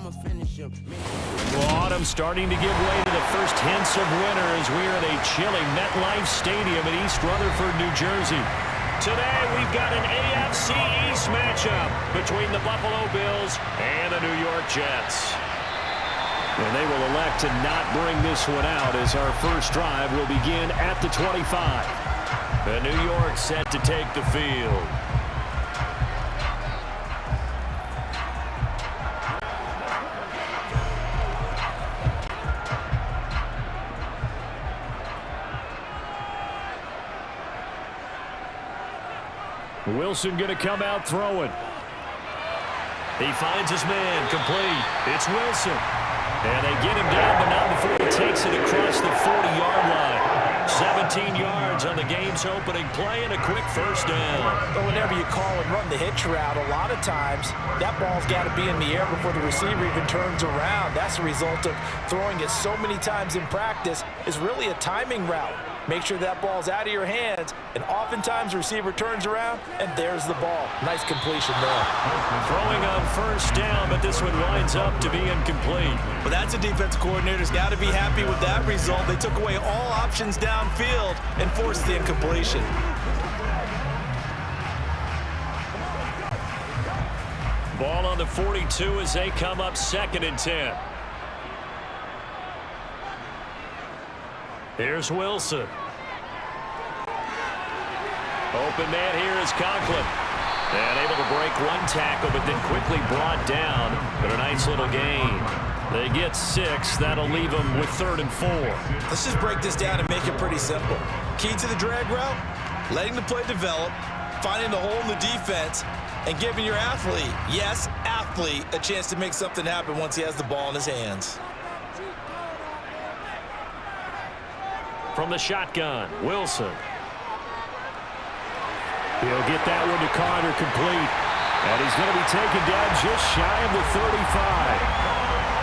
I'ma finish him. Well, autumn starting to give way to the first hints of winter as we are at a chilly MetLife Stadium in East Rutherford, New Jersey. Today, we've got an AFC East matchup between the Buffalo Bills and the New York Jets. And they will elect to not bring this one out as our first drive will begin at the 25. And New York set to take the field. Wilson going to come out throwing. He finds his man, complete. It's Wilson. And they get him down, but not before he takes it across the 40-yard line. 17 yards on the game's opening play and a quick first down. But whenever you call and run the hitch route, a lot of times that ball's got to be in the air before the receiver even turns around. That's the result of throwing it so many times in practice. Is really a timing route. Make sure that ball's out of your hands, and oftentimes the receiver turns around, and there's the ball. Nice completion there. Throwing on first down, but this one winds up to be incomplete. Well, that's a defense coordinator's got to be happy with that result. They took away all options downfield and forced the incompletion. Ball on the 42 as they come up 2nd and 10. Here's Wilson. Open man here is Conklin. And able to break one tackle, but then quickly brought down. But a nice little gain. They get 6. That'll leave them with 3rd and 4. Let's just break this down and make it pretty simple. Key to the drag route, letting the play develop, finding the hole in the defense, and giving your athlete, yes, athlete, a chance to make something happen once he has the ball in his hands. From the shotgun, Wilson. He'll get that one to Carter, complete. And he's going to be taken down just shy of the 35.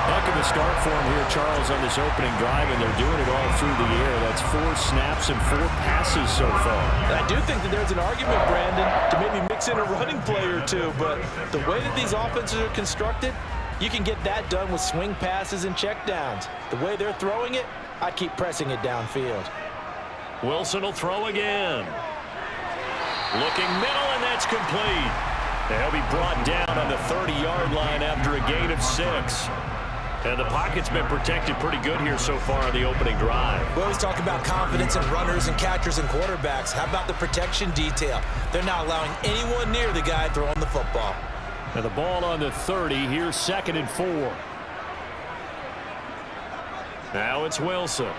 Heck of a start for him here, Charles, on this opening drive, and they're doing it all through the air. That's 4 snaps and 4 passes so far. I do think that there's an argument, Brandon, to maybe mix in a running play or two, but the way that these offenses are constructed, you can get that done with swing passes and checkdowns. The way they're throwing it, I keep pressing it downfield. Wilson will throw again. Looking middle, and that's complete. They'll be brought down on the 30-yard line after a gain of 6. And the pocket's been protected pretty good here so far on the opening drive. We always talk about confidence in runners and catchers and quarterbacks. How about the protection detail? They're not allowing anyone near the guy throwing the football. And the ball on the 30. Here's 2nd and 4. Now it's Wilson.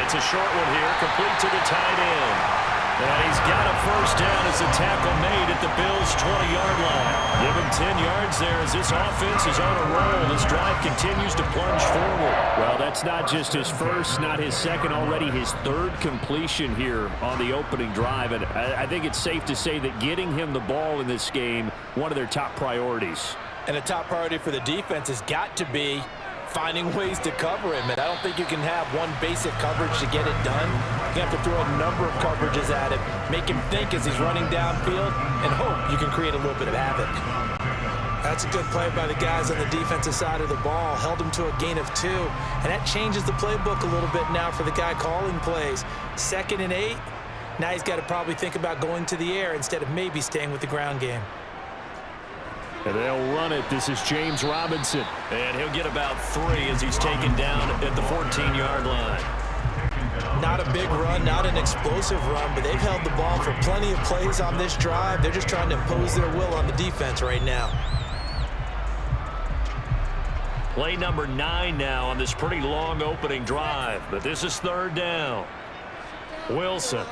It's a short one here, complete to the tight end. And he's got a first down as the tackle made at the Bills' 20-yard line. Give him 10 yards there as this offense is on a roll. This drive continues to plunge forward. Well, that's not just his first, not his second, already his 3rd completion here on the opening drive. And I think it's safe to say that getting him the ball in this game, one of their top priorities. And a top priority for the defense has got to be finding ways to cover him. And I don't think you can have one basic coverage to get it done. You have to throw a number of coverages at him, make him think as he's running downfield, and hope you can create a little bit of havoc. That's a good play by the guys on the defensive side of the ball. Held him to a gain of 2. And that changes the playbook a little bit now for the guy calling plays. 2nd and 8. Now he's got to probably think about going to the air instead of maybe staying with the ground game. And they'll run it. This is James Robinson. And he'll get about 3 as he's taken down at the 14-yard line. Not a big run, not an explosive run, but they've held the ball for plenty of plays on this drive. They're just trying to impose their will on the defense right now. Play number 9 now on this pretty long opening drive. But this is 3rd down. Wilson.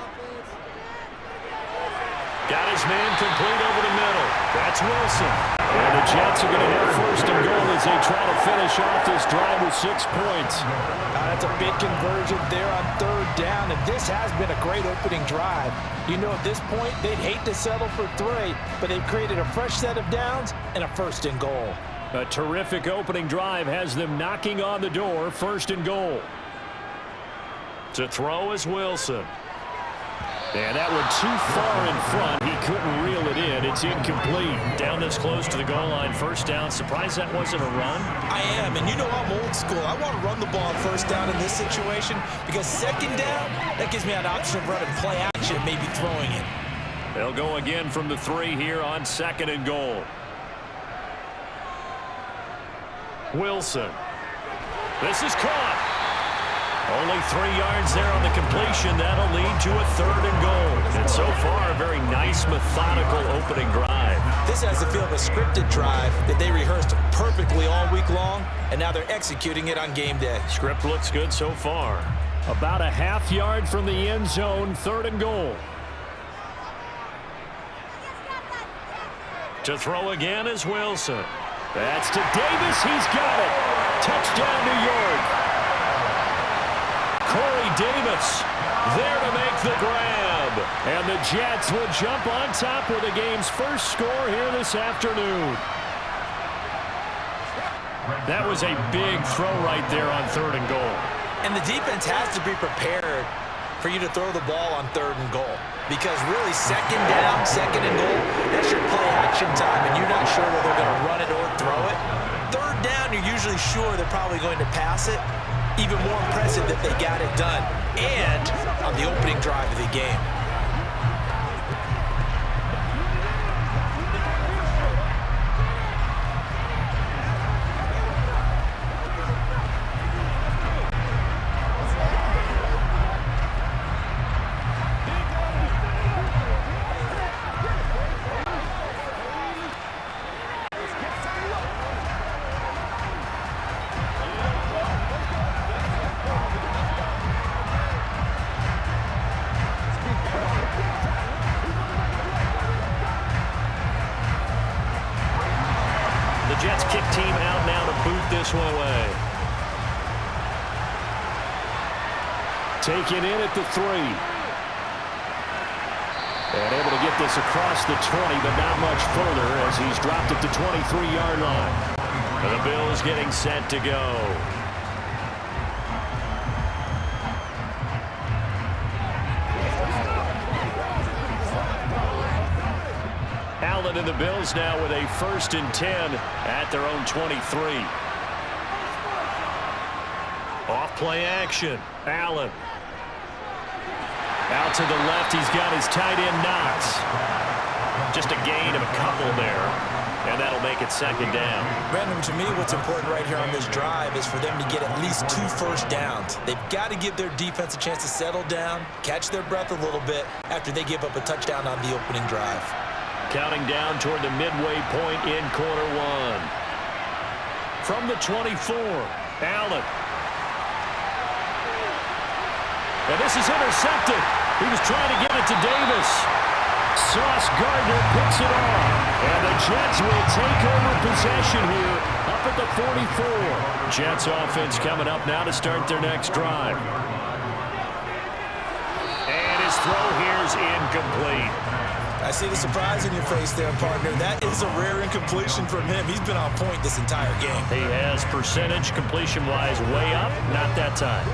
Got his man complete over the middle. That's Wilson. And the Jets are going to have 1st and goal as they try to finish off this drive with 6 points. That's a big conversion there on 3rd down, and this has been a great opening drive. You know, at this point, they'd hate to settle for 3, but they've created a fresh set of downs and a 1st and goal. A terrific opening drive has them knocking on the door. 1st and goal. To throw is Wilson. And that one too far in front. He couldn't reel it in. It's incomplete. Down this close to the goal line. First down. Surprised that wasn't a run? I am, and you know I'm old school. I want to run the ball on first down in this situation because second down, that gives me an option of running play action, maybe throwing it. They'll go again from the 3 here on second and goal. Wilson. This is caught. Only 3 yards there on the completion. That'll lead to a third and goal. And so far, a very nice, methodical opening drive. This has the feel of a scripted drive that they rehearsed perfectly all week long, and now they're executing it on game day. Script looks good so far. About a half yard from the end zone, third and goal. To throw again is Wilson. That's to Davis. He's got it. Touchdown, New York. Corey Davis there to make the grab. And the Jets will jump on top with the game's first score here this afternoon. That was a big throw right there on third and goal. And the defense has to be prepared for you to throw the ball on third and goal. Because really, second down, second and goal, that's your play action time, and you're not sure whether they're going to run it or throw it. Third down, you're usually sure they're probably going to pass it. Even more impressive that they got it done, and on the opening drive of the game. The Jets kick team out now to boot this one away. Taken in at the 3. And able to get this across the 20, but not much further as he's dropped at the 23-yard line. And the Bills getting set to go. Allen and the Bills now with a 1st and 10 at their own 23. Off play action. Allen. Out to the left, he's got his tight end Knox. Just a gain of a couple there, and that'll make it second down. Brandon, to me, what's important right here on this drive is for them to get at least 2 first downs. They've got to give their defense a chance to settle down, catch their breath a little bit after they give up a touchdown on the opening drive. Counting down toward the midway point in quarter 1. From the 24, Allen. And this is intercepted. He was trying to get it to Davis. Sauce Gardner picks it off. And the Jets will take over possession here up at the 44. Jets offense coming up now to start their next drive. And his throw here is incomplete. I see the surprise in your face there, partner. That is a rare incompletion from him. He's been on point this entire game. He has percentage completion-wise way up. Not that time.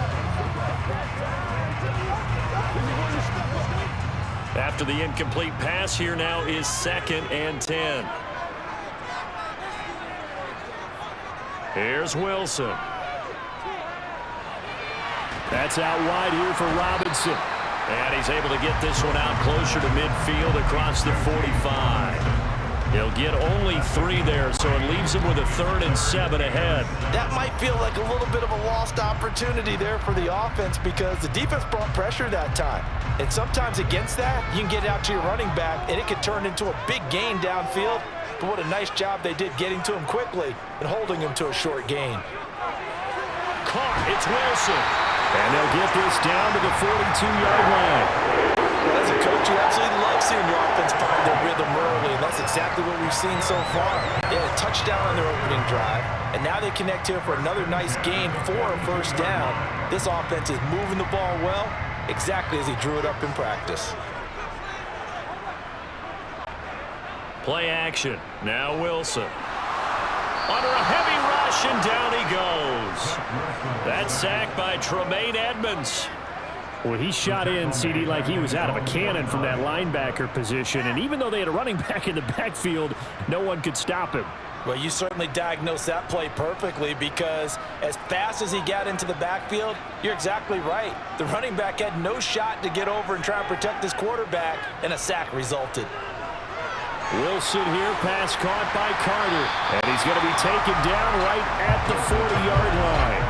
After the incomplete pass, here now is 2nd and 10. Here's Wilson. That's out wide here for Robinson. And he's able to get this one out closer to midfield across the 45. He'll get only 3 there, so it leaves him with a 3rd and 7 ahead. That might feel like a little bit of a lost opportunity there for the offense because the defense brought pressure that time. And sometimes against that, you can get out to your running back, and it can turn into a big gain downfield. But what a nice job they did getting to him quickly and holding him to a short gain. Caught. It's Wilson. And they'll get this down to the 42-yard line. Well, as a coach, you absolutely love seeing your offense find their rhythm early, and that's exactly what we've seen so far. They had a touchdown on their opening drive, and now they connect here for another nice gain for a first down. This offense is moving the ball well, exactly as he drew it up in practice. Play action. Now Wilson. Under a heavy rush, and down he goes. That's sacked by Tremaine Edmonds. Well, he shot in, CD, like he was out of a cannon from that linebacker position. And even though they had a running back in the backfield, no one could stop him. Well, you certainly diagnosed that play perfectly because as fast as he got into the backfield, you're exactly right. The running back had no shot to get over and try and protect his quarterback, and a sack resulted. Wilson here, pass caught by Carter. And he's going to be taken down right at the 40-yard line.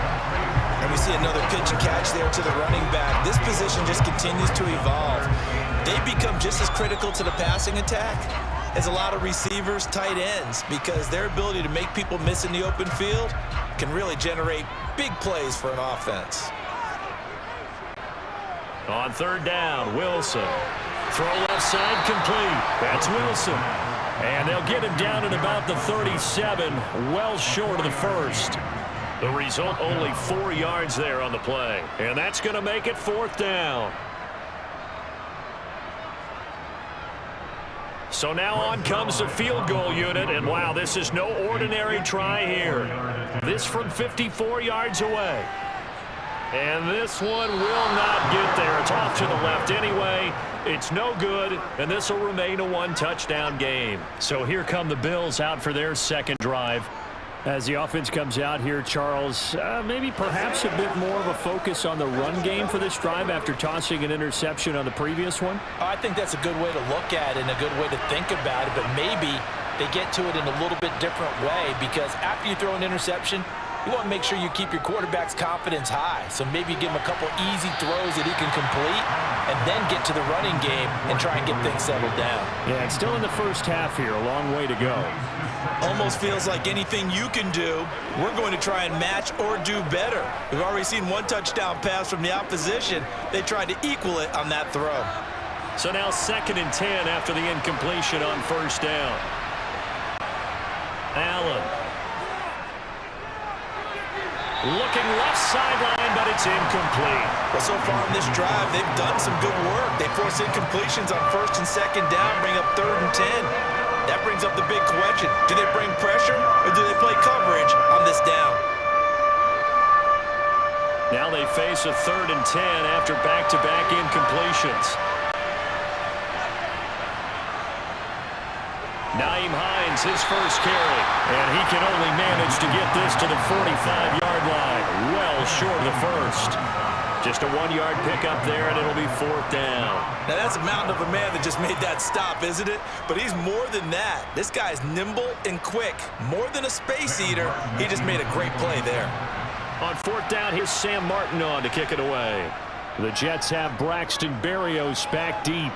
And we see another pitch and catch there to the running back. This position just continues to evolve. They become just as critical to the passing attack as a lot of receivers, tight ends, because their ability to make people miss in the open field can really generate big plays for an offense. On third down, Wilson. Throw left side complete. That's Wilson. And they'll get him down at about the 37, well short of the first. The result, only 4 yards there on the play. And that's going to make it fourth down. So now on comes the field goal unit. And wow, this is no ordinary try here. This from 54 yards away. And this one will not get there. It's off to the left anyway. It's no good, and this will remain a one-touchdown game. So here come the Bills out for their second drive. As the offense comes out here, Charles, maybe perhaps a bit more of a focus on the run game for this drive after tossing an interception on the previous one? I think that's a good way to look at it and a good way to think about it, but maybe they get to it in a little bit different way because after you throw an interception, you want to make sure you keep your quarterback's confidence high. So maybe give him a couple easy throws that he can complete and then get to the running game and try and get things settled down. Yeah, it's still in the first half here. A long way to go. Almost feels like anything you can do, we're going to try and match or do better. We've already seen one touchdown pass from the opposition. They tried to equal it on that throw. So now 2nd and 10 after the incompletion on first down. Allen. Looking left sideline, but it's incomplete. Well, so far in this drive, they've done some good work. They force incompletions on 1st and 2nd down, bring up 3rd and 10. That brings up the big question. Do they bring pressure, or do they play coverage on this down? Now they face a 3rd and 10 after back-to-back incompletions. Nyheim Hines, his first carry, and he can only manage to get this to the 45-yard line, well short of the first. Just a 1-yard pickup there, and it'll be 4th down. Now, that's a mountain of a man that just made that stop, isn't it? But he's more than that. This guy's nimble and quick. More than a space eater, he just made a great play there. On 4th down, here's Sam Martin on to kick it away. The Jets have Braxton Berrios back deep.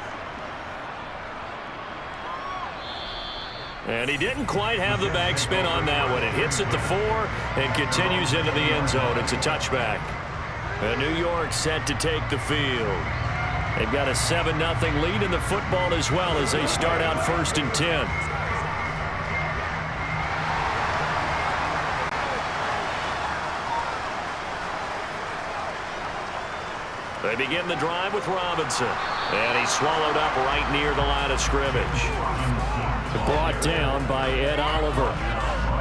And he didn't quite have the backspin on that one. It hits at the 4 and continues into the end zone. It's a touchback. And New York set to take the field. They've got a 7-0 lead in the football as well as they start out 1st and 10. They begin the drive with Robinson. And he's swallowed up right near the line of scrimmage. Brought down by Ed Oliver.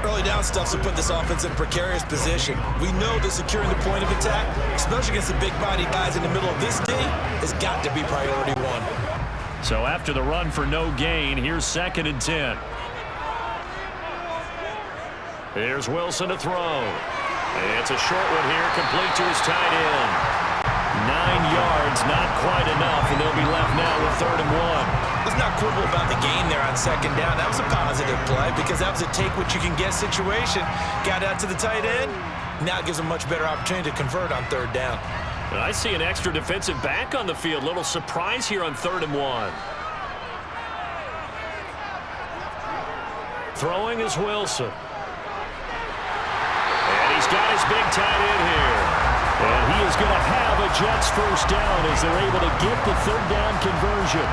Early down stuff to put this offense in a precarious position. We know that securing the point of attack, especially against the big-body guys in the middle of this D, has got to be priority one. So after the run for no gain, here's 2nd and 10. Here's Wilson to throw. It's a short one here, complete to his tight end. 9 yards, not quite enough, and they'll be left now with 3rd and 1. Let's not quibble about the gain there on 2nd down. That was a positive play because that was a take-what-you-can-get situation. Got out to the tight end. Now it gives them a much better opportunity to convert on 3rd down. And I see an extra defensive back on the field. Little surprise here on 3rd and 1. Throwing is Wilson. And he's got his big tight end here. And he is going to have a Jets first down as they're able to get the 3rd down conversion.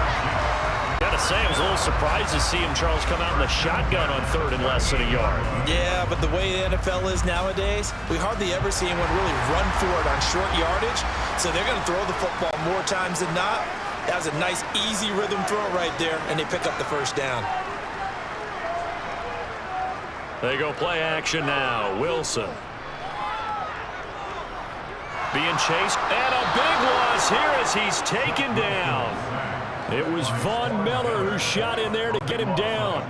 Gotta say, I was a little surprised to see him, Charles, come out in the shotgun on 3rd and less than a yard. Yeah, but the way the NFL is nowadays, we hardly ever see anyone really run for it on short yardage. So they're going to throw the football more times than not. That was a nice, easy rhythm throw right there, and they pick up the first down. They go play action now. Wilson. being chased. And a big loss here as he's taken down. It was Von Miller who shot in there to get him down.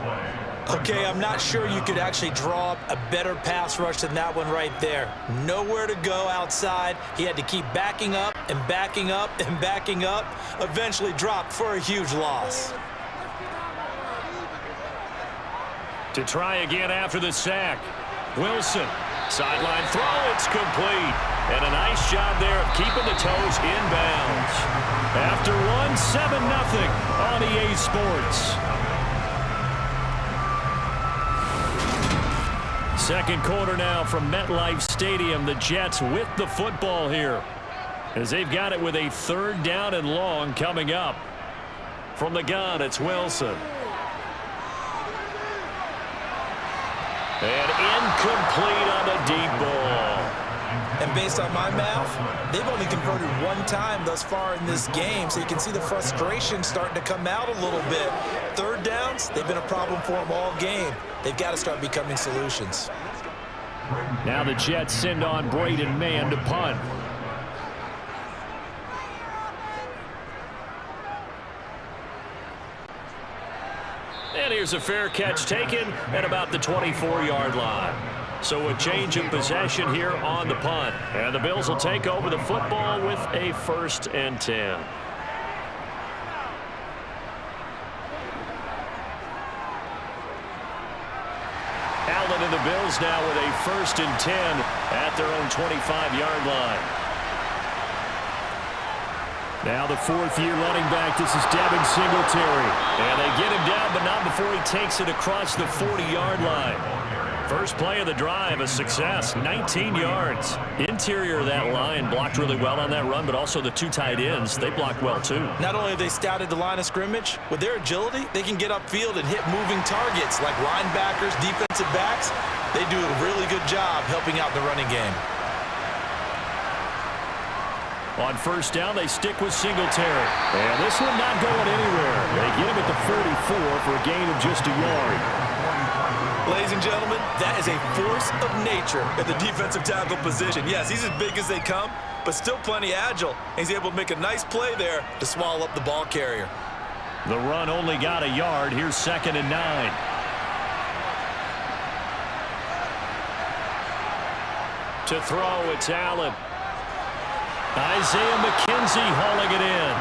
Okay, I'm not sure you could actually draw up a better pass rush than that one right there. Nowhere to go outside. He had to keep backing up and backing up and backing up. Eventually dropped for a huge loss. To try again after the sack. Wilson, sideline throw, it's complete. And a nice job there of keeping the toes inbounds. After one, 7-0 on EA Sports. Second quarter now from MetLife Stadium. The Jets with the football here, as they've got it with a 3rd down and long coming up. From the gun, it's Wilson. And incomplete on the deep ball. And based on my math, they've only converted one time thus far in this game, so you can see the frustration starting to come out a little bit. 3rd downs, they've been a problem for them all game. They've got to start becoming solutions. Now the Jets send on Braden Mann to punt. And here's a fair catch taken at about the 24-yard line. So a change of possession here on the punt. And the Bills will take over the football with a 1st and 10. Allen and the Bills now with a 1st and 10 at their own 25-yard line. Now the 4th-year running back. This is Devin Singletary. And they get him down, but not before he takes it across the 40-yard line. First play of the drive, a success, 19 yards. Interior of that line blocked really well on that run, but also the 2 tight ends, they blocked well too. Not only have they scouted the line of scrimmage, with their agility, they can get upfield and hit moving targets like linebackers, defensive backs. They do a really good job helping out the running game. On 1st down, they stick with Singletary. And this one not going anywhere. They get him at the 34 for a gain of just a yard. Ladies and gentlemen, that is a force of nature at the defensive tackle position. Yes, he's as big as they come, but still plenty agile. He's able to make a nice play there to swallow up the ball carrier. The run only got a yard. Here's 2nd and 9. To throw, it's Allen. Isaiah McKenzie hauling it in.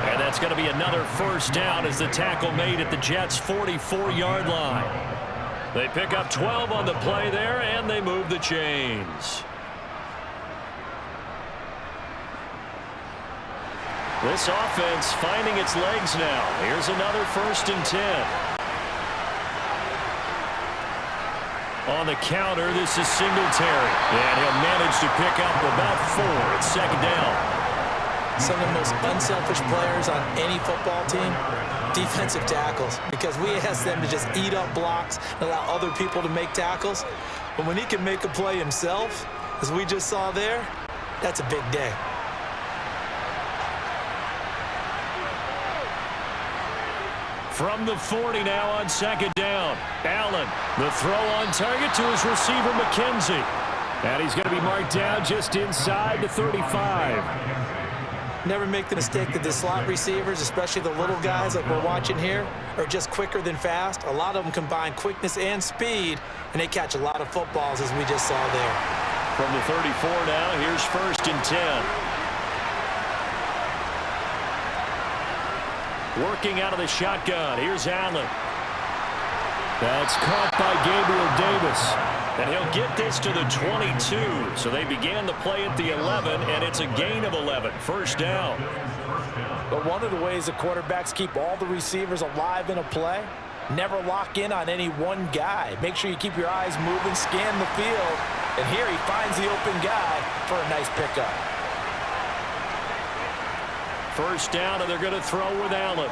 And that's going to be another 1st down as the tackle made at the Jets' 44-yard line. They pick up 12 on the play there, and they move the chains. This offense finding its legs now. Here's another 1st and 10. On the counter, this is Singletary. And he'll manage to pick up about 4. It's 2nd down. Some of the most unselfish players on any football team, defensive tackles, because we ask them to just eat up blocks and allow other people to make tackles. But when he can make a play himself, as we just saw there, that's a big day. From the 40 now on 2nd down. Allen, the throw on target to his receiver, McKenzie. And he's going to be marked down just inside the 35. Never make the mistake that the slot receivers, especially the little guys like we're watching here, are just quicker than fast. A lot of them combine quickness and speed, and they catch a lot of footballs, as we just saw there. From the 34 now, here's 1st and 10. Working out of the shotgun. Here's Allen. That's caught by Gabriel Davis. And he'll get this to the 22. So they began the play at the 11, and it's a gain of 11. 1st down. But one of the ways the quarterbacks keep all the receivers alive in a play, never lock in on any one guy. Make sure you keep your eyes moving, scan the field. And here he finds the open guy for a nice pickup. 1st down, and they're going to throw with Allen.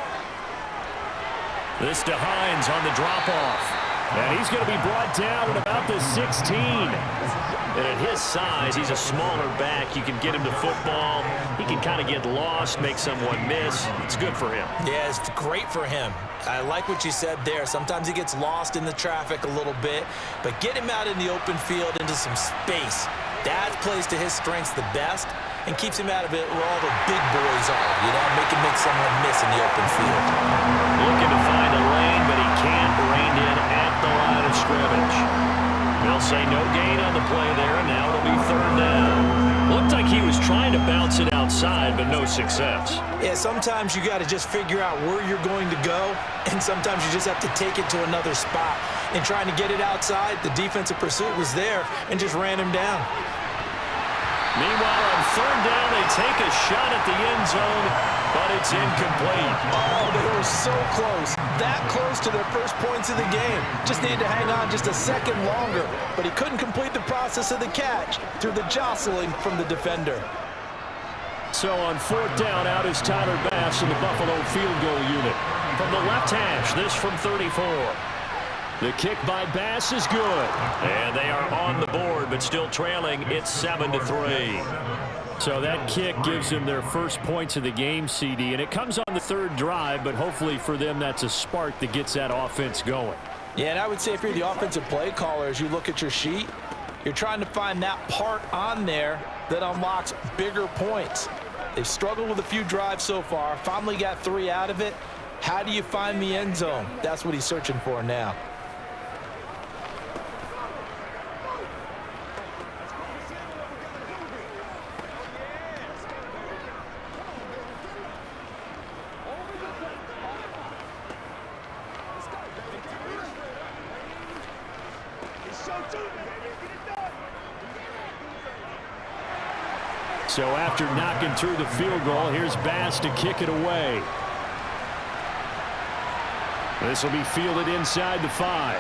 This to Hines on the drop-off. And he's going to be brought down at about the 16. And at his size, he's a smaller back. You can get him to football. He can kind of get lost, make someone miss. It's good for him. Yeah, it's great for him. I like what you said there. Sometimes he gets lost in the traffic a little bit, but get him out in the open field into some space. That plays to his strengths the best. and keeps him out of it where all the big boys are, you know, make someone miss in the open field. Looking to find a lane, but he can't rein in at the line of scrimmage. They'll say no gain on the play there, and now it'll be third down. Looked like he was trying to bounce it outside, but no success. Yeah, sometimes you got to just figure out where you're going to go, and sometimes you just have to take it to another spot. And trying to get it outside, the defensive pursuit was there and just ran him down. Meanwhile, on third down, they take a shot at the end zone, but it's incomplete. Oh, they were so close. That close to their first points of the game. Just needed to hang on just a second longer, but he couldn't complete the process of the catch through the jostling from the defender. So on fourth down, out is Tyler Bass in the Buffalo field goal unit. From the left hash, this from 34. The kick by Bass is good. And they are on the board, but still trailing. It's 7-3. So that kick gives them their first points of the game, CD, and it comes on the third drive, but hopefully for them that's a spark that gets that offense going. Yeah, and I would say if you're the offensive play caller, as you look at your sheet, you're trying to find that part on there that unlocks bigger points. They've struggled with a few drives so far, finally got 3 out of it. How do you find the end zone? That's what he's searching for now. So after knocking through the field goal, here's Bass to kick it away. This will be fielded inside the 5.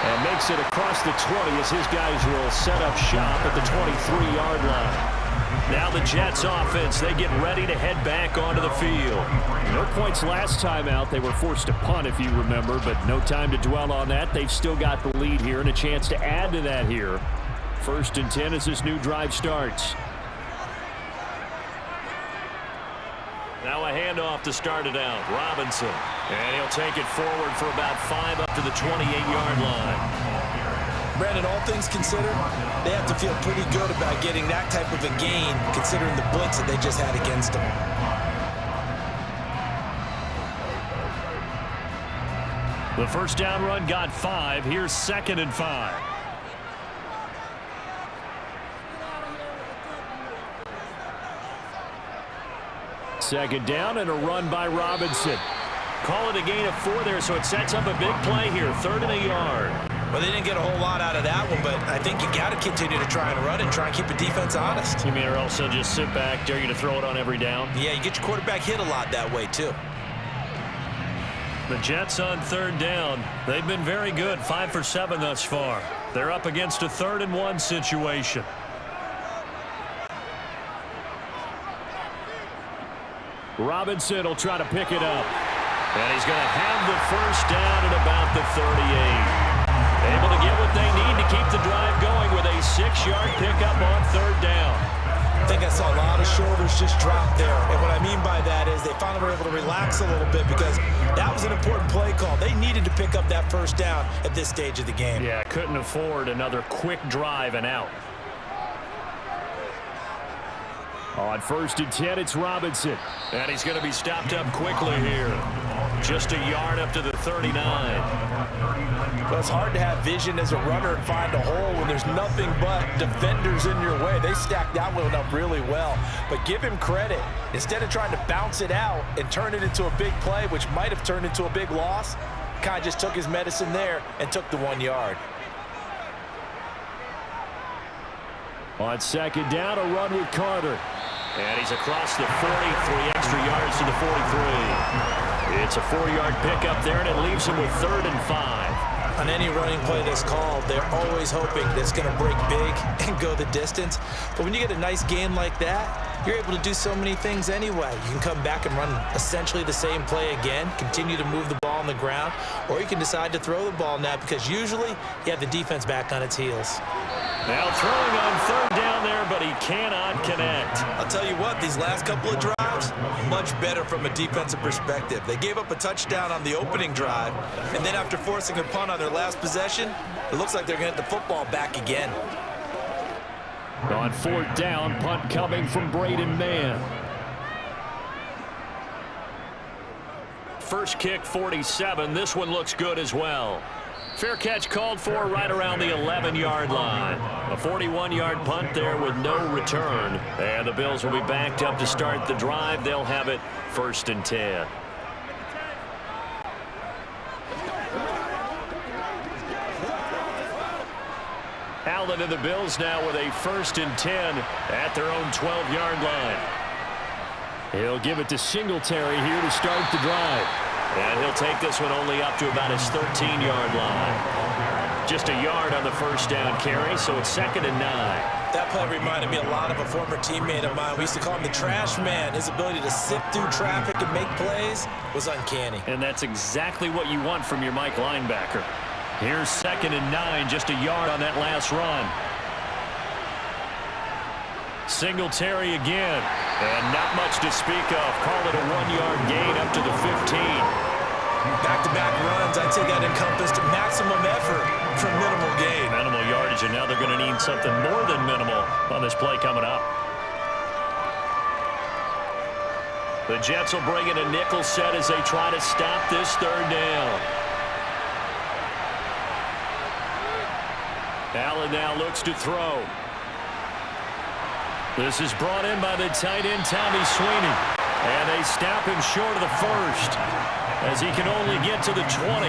And makes it across the 20 as his guys will set up shop at the 23-yard line. Now the Jets offense, they get ready to head back onto the field. No points last time out. They were forced to punt, if you remember, but no time to dwell on that. They've still got the lead here and a chance to add to that here. 1st and 10 as this new drive starts. Now a handoff to start it out. Robinson. And he'll take it forward for about 5 up to the 28-yard line. Brandon, all things considered, they have to feel pretty good about getting that type of a gain, considering the blitz that they just had against them. The first down run got 5. Here's 2nd and 5. Second down and a run by Robinson. Call it a gain of 4 there, so it sets up a big play here. 3rd and a yard. Well, they didn't get a whole lot out of that one, but I think you got to continue to try and run and try and keep the defense honest. You mean or else they'll just sit back, dare you to throw it on every down? Yeah, you get your quarterback hit a lot that way, too. The Jets on 3rd down. They've been very good, 5 for 7 thus far. They're up against a 3rd and 1 situation. Robinson will try to pick it up. And he's going to have the first down at about the 38. Able to get what they need to keep the drive going with a 6-yard pickup on 3rd down. I think I saw a lot of shoulders just drop there. And what I mean by that is they finally were able to relax a little bit because that was an important play call. They needed to pick up that first down at this stage of the game. Yeah, couldn't afford another quick drive and out. On 1st and 10, it's Robinson. And he's going to be stopped up quickly here. Just a yard up to the 39. Well, it's hard to have vision as a runner and find a hole when there's nothing but defenders in your way. They stacked that one up really well. But give him credit. Instead of trying to bounce it out and turn it into a big play, which might have turned into a big loss, kind of just took his medicine there and took the 1 yard. On 2nd down, a run with Carter. And he's across the 40, 3 extra yards to the 43. It's a 4-yard pickup there, and it leaves him with 3rd and 5. On any running play that's called, they're always hoping that it's going to break big and go the distance. But when you get a nice gain like that, you're able to do so many things anyway. You can come back and run essentially the same play again, continue to move the ball on the ground, or you can decide to throw the ball now because usually you have the defense back on its heels. Now throwing on 3rd down there, but he cannot connect. I'll tell you what, these last couple of drives, much better from a defensive perspective. They gave up a touchdown on the opening drive, and then after forcing a punt on their last possession, it looks like they're going to get the football back again. On fourth down, punt coming from Braden Mann. First kick, 47. This one looks good as well. Fair catch called for right around the 11-yard line. A 41-yard punt there with no return. And the Bills will be backed up to start the drive. They'll have it 1st and 10. Allen and the Bills now with a 1st and 10 at their own 12-yard line. He'll give it to Singletary here to start the drive. And he'll take this one only up to about his 13-yard line. Just a yard on the first down carry, so it's 2nd and 9. That play reminded me a lot of a former teammate of mine. We used to call him the trash man. His ability to sift through traffic and make plays was uncanny. And that's exactly what you want from your Mike linebacker. Here's 2nd and 9, just a yard on that last run. Singletary again, and not much to speak of. Call it a 1-yard gain up to the 15. Back-to-back runs, I'd say that encompassed maximum effort for minimal gain. Minimal yardage, and now they're going to need something more than minimal on this play coming up. The Jets will bring in a nickel set as they try to stop this 3rd down. Allen now looks to throw. This is brought in by the tight end, Tommy Sweeney. And they stop him short of the 1st as he can only get to the 20.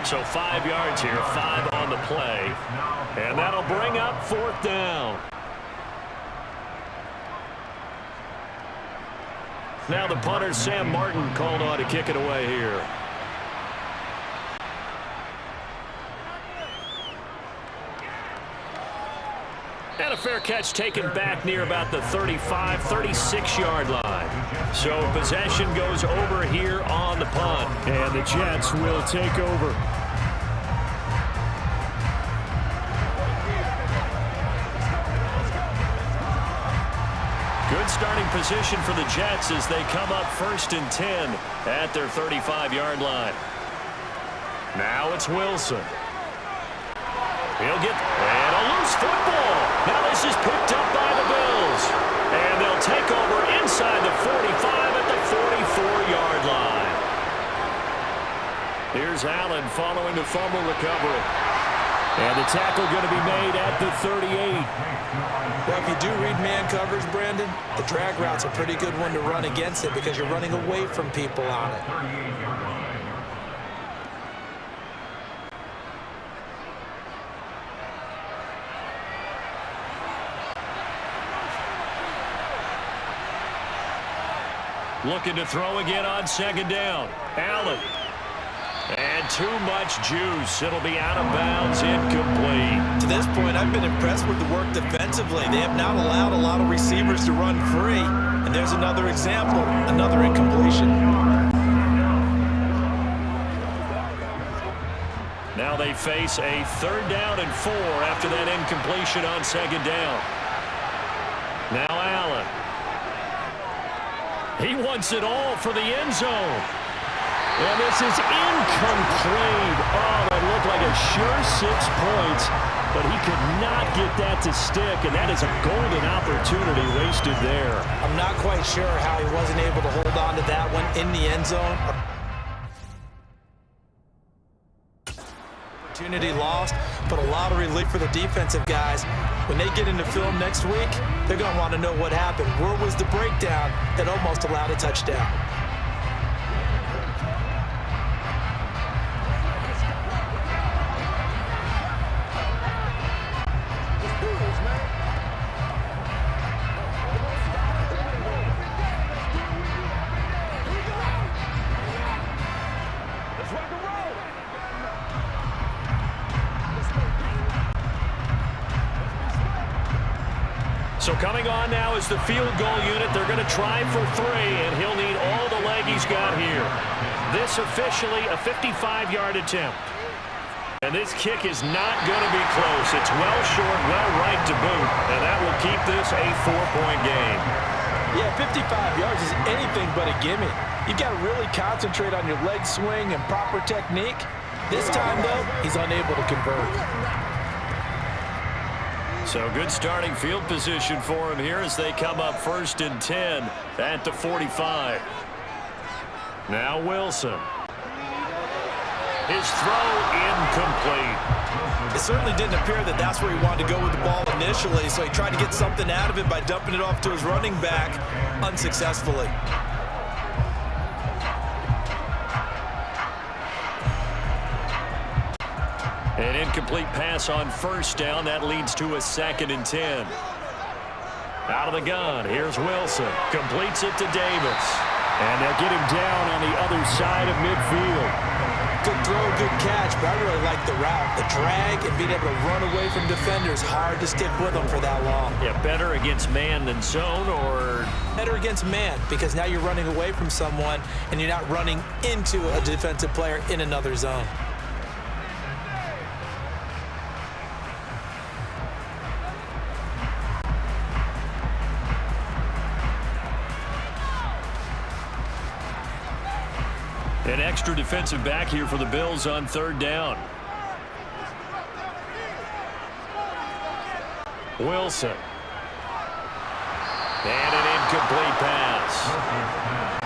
So 5 yards here, 5 on the play. And that'll bring up 4th down. Now the punter, Sam Martin, called on to kick it away here. And a fair catch taken back near about the 35, 36-yard line. So possession goes over here on the punt. And the Jets will take over. Good starting position for the Jets as they come up 1st and 10 at their 35-yard line. Now it's Wilson. He'll get, and a loose football. Now this is picked up by the Bills. And they'll take over inside the 45 at the 44-yard line. Here's Allen following the fumble recovery. And the tackle going to be made at the 38. Well, if you do read man coverage, Brandon, the drag route's a pretty good one to run against it because you're running away from people on it. Looking to throw again on 2nd down. Allen. And too much juice. It'll be out of bounds, incomplete. To this point, I've been impressed with the work defensively. They have not allowed a lot of receivers to run free. And there's another example, another incompletion. Now they face a 3rd down and 4 after that incompletion on 2nd down. Now Allen. He wants it all for the end zone. And this is incomplete. Oh, that looked like a sure 6 points, but he could not get that to stick, and that is a golden opportunity wasted there. I'm not quite sure how he wasn't able to hold on to that one in the end zone. Opportunity lost, but a lot of relief for the defensive guys. When they get into film next week, they're going to want to know what happened. Where was the breakdown that almost allowed a touchdown? So coming on now is the field goal unit. They're going to try for 3, and he'll need all the leg he's got here. This officially a 55-yard attempt. And this kick is not going to be close. It's well short, well right to boot, and that will keep this a 4-point game. Yeah, 55 yards is anything but a gimme. You've got to really concentrate on your leg swing and proper technique. This time, though, he's unable to convert. So good starting field position for him here as they come up 1st and 10 at the 45. Now Wilson. His throw incomplete. It certainly didn't appear that that's where he wanted to go with the ball initially, so he tried to get something out of it by dumping it off to his running back unsuccessfully. An incomplete pass on 1st down. That leads to a 2nd and 10. Out of the gun, here's Wilson. Completes it to Davis. And they'll get him down on the other side of midfield. Good throw, good catch, but I really like the route. The drag and being able to run away from defenders, hard to stick with them for that long. Yeah, better against man than zone, or? Better against man, because now you're running away from someone and you're not running into a defensive player in another zone. An extra defensive back here for the Bills on 3rd down. Wilson. And an incomplete pass.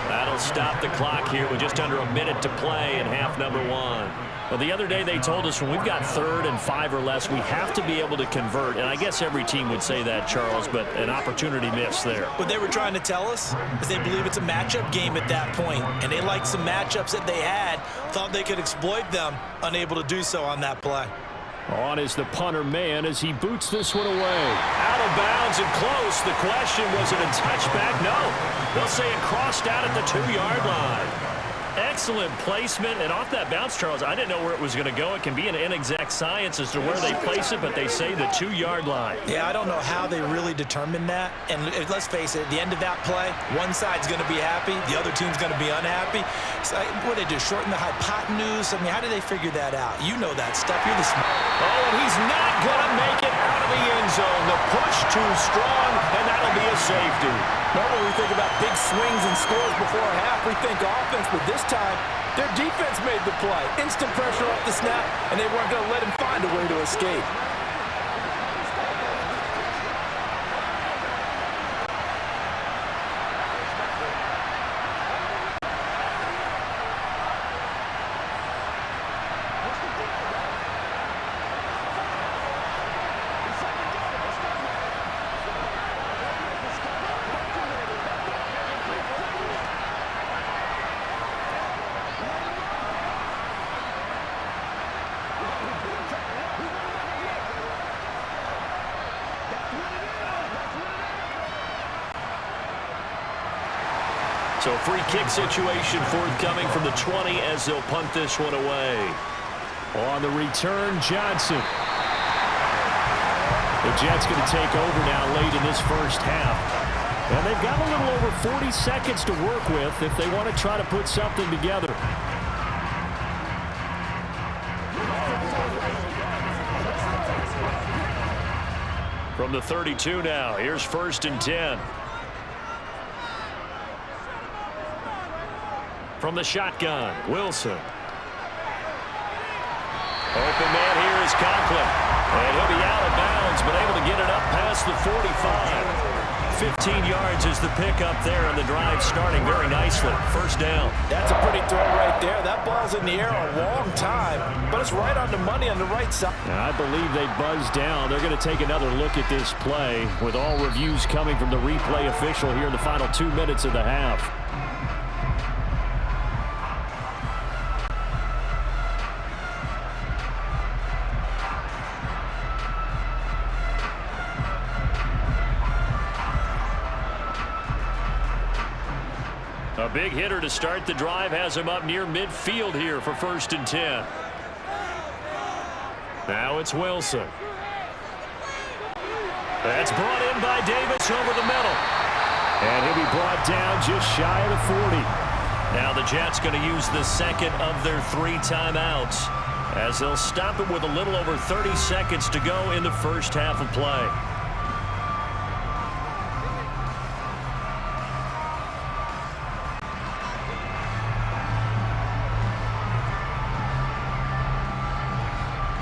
That'll stop the clock here with just under a minute to play in half number 1. Well, the other day they told us when we've got 3rd and 5 or less, we have to be able to convert. And I guess every team would say that, Charles, but an opportunity missed there. What they were trying to tell us is they believe it's a matchup game at that point, and they liked some matchups that they had, thought they could exploit them, unable to do so on that play. On is the punter man as he boots this one away. Out of bounds and close. The question, was it a touchback? No. They'll say it crossed out at the 2-yard line. Excellent placement, and off that bounce, Charles, I didn't know where it was going to go. It can be an inexact science as to where they place it, but they say the 2-yard line. Yeah, I don't know how they really determined that. And let's face it, at the end of that play, one side's going to be happy, the other team's going to be unhappy. So, what did they do, shorten the hypotenuse? I mean, how do they figure that out? You know that stuff. You're the smart. Oh, and he's not going to make it out of the end zone. The push too strong, and that'll be a safety. Normally we think about big swings and scores before a half. We think offense, but this time their defense made the play. Instant pressure off the snap, and they weren't going to let him find a way to escape. So free kick situation forthcoming from the 20 as they'll punt this one away. On the return, Johnson. The Jets going to take over now late in this first half. And they've got a little over 40 seconds to work with if they want to try to put something together. From the 32 now, here's 1st and 10. From the shotgun, Wilson. Open man here is Conklin. And he'll be out of bounds, but able to get it up past the 45. 15 yards is the pickup there, and the drive starting very nicely. 1st down. That's a pretty throw right there. That ball's in the air a long time, but it's right on the money on the right side. Now, I believe they buzzed down. They're going to take another look at this play with all reviews coming from the replay official here in the final 2 minutes of the half. A big hitter to start the drive has him up near midfield here for 1st and 10. Now it's Wilson. That's brought in by Davis over the middle. And he'll be brought down just shy of the 40. Now the Jets going to use the second of their 3 timeouts as they'll stop it with a little over 30 seconds to go in the first half of play.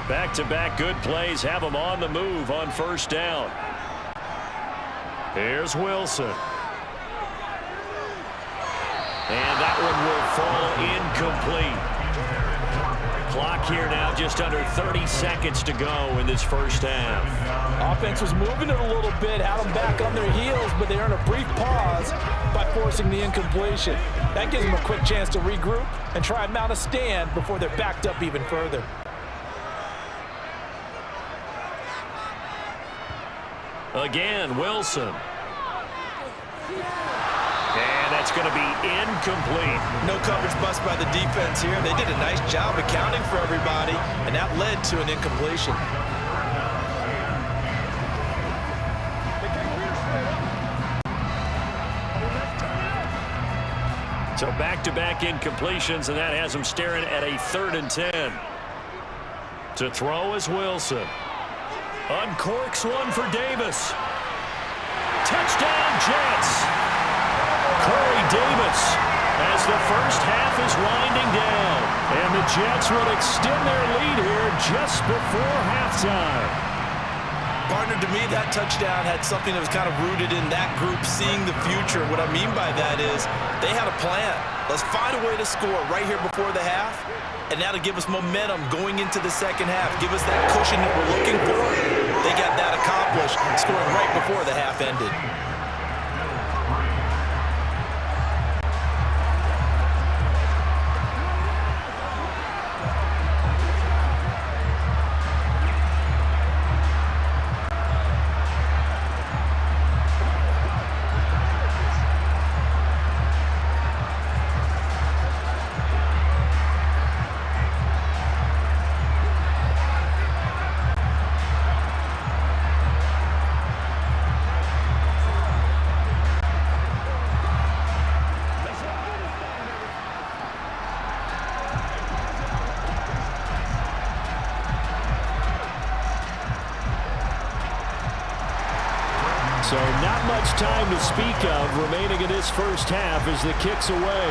Back-to-back good plays have them on the move on first down. Here's Wilson. And that one will fall incomplete. Clock here now, just under 30 seconds to go in this first half. Offense was moving it a little bit, had them back on their heels, but they earned a brief pause by forcing the incompletion. That gives them a quick chance to regroup and try and mount a stand before they're backed up even further. Again, Wilson. And that's going to be incomplete. No coverage bust by the defense here. They did a nice job accounting for everybody, and that led to an incompletion. So back-to-back incompletions, and that has them staring at a 3rd and 10. To throw is Wilson. Uncorks one for Davis. Touchdown, Jets. Corey Davis as the first half is winding down. And the Jets would extend their lead here just before halftime. Partner, to me, that touchdown had something that was kind of rooted in that group seeing the future. What I mean by that is they had a plan. Let's find a way to score right here before the half, and now to give us momentum going into the second half, give us that cushion that we're looking for. They got that accomplished, scoring right before the half ended. So not much time to speak of remaining in this first half as the kick's away.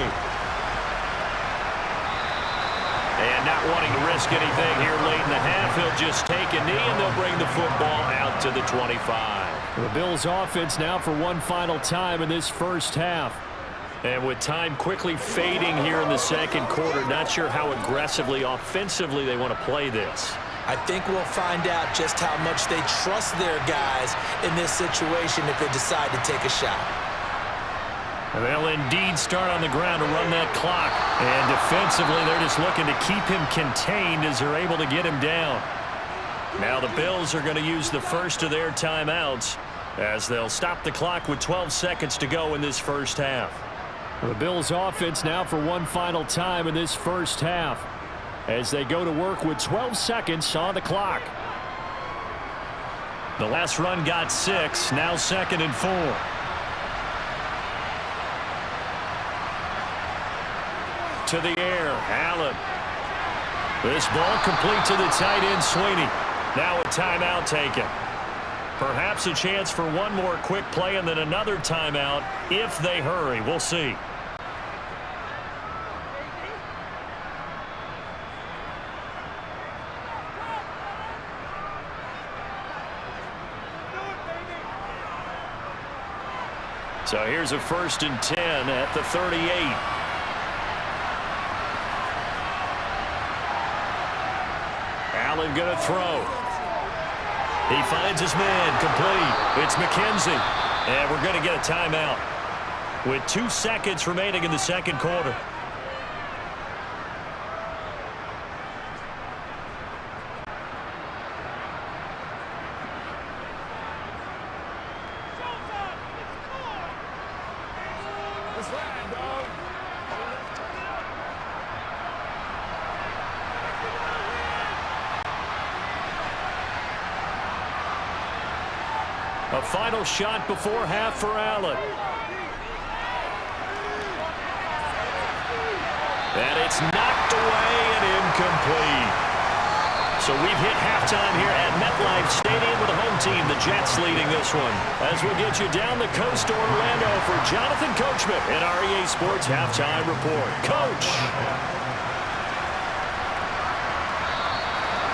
And not wanting to risk anything here late in the half, he'll just take a knee and they'll bring the football out to the 25. The Bills offense now for one final time in this first half. And with time quickly fading here in the second quarter, not sure how aggressively, offensively they want to play this. I think we'll find out just how much they trust their guys in this situation if they decide to take a shot. And they'll indeed start on the ground to run that clock. And defensively, they're just looking to keep him contained as they're able to get him down. Now the Bills are going to use the first of their timeouts as they'll stop the clock with 12 seconds to go in this first half. The Bills offense now for one final time in this first half as they go to work with 12 seconds on the clock. The last run got 6, now 2nd and 4. To the air, Allen. This ball complete to the tight end, Sweeney. Now a timeout taken. Perhaps a chance for one more quick play and then another timeout if they hurry. We'll see. So here's a 1st and 10 at the 38. Allen going to throw. He finds his man, complete. It's McKenzie. And we're going to get a timeout with 2 seconds remaining in the second quarter. A final shot before half for Allen. And it's knocked away and incomplete. So we've hit halftime here at MetLife Stadium with the home team, the Jets, leading this one. As we'll get you down the coast to Orlando for Jonathan Coachman in our EA Sports Halftime Report. Coach.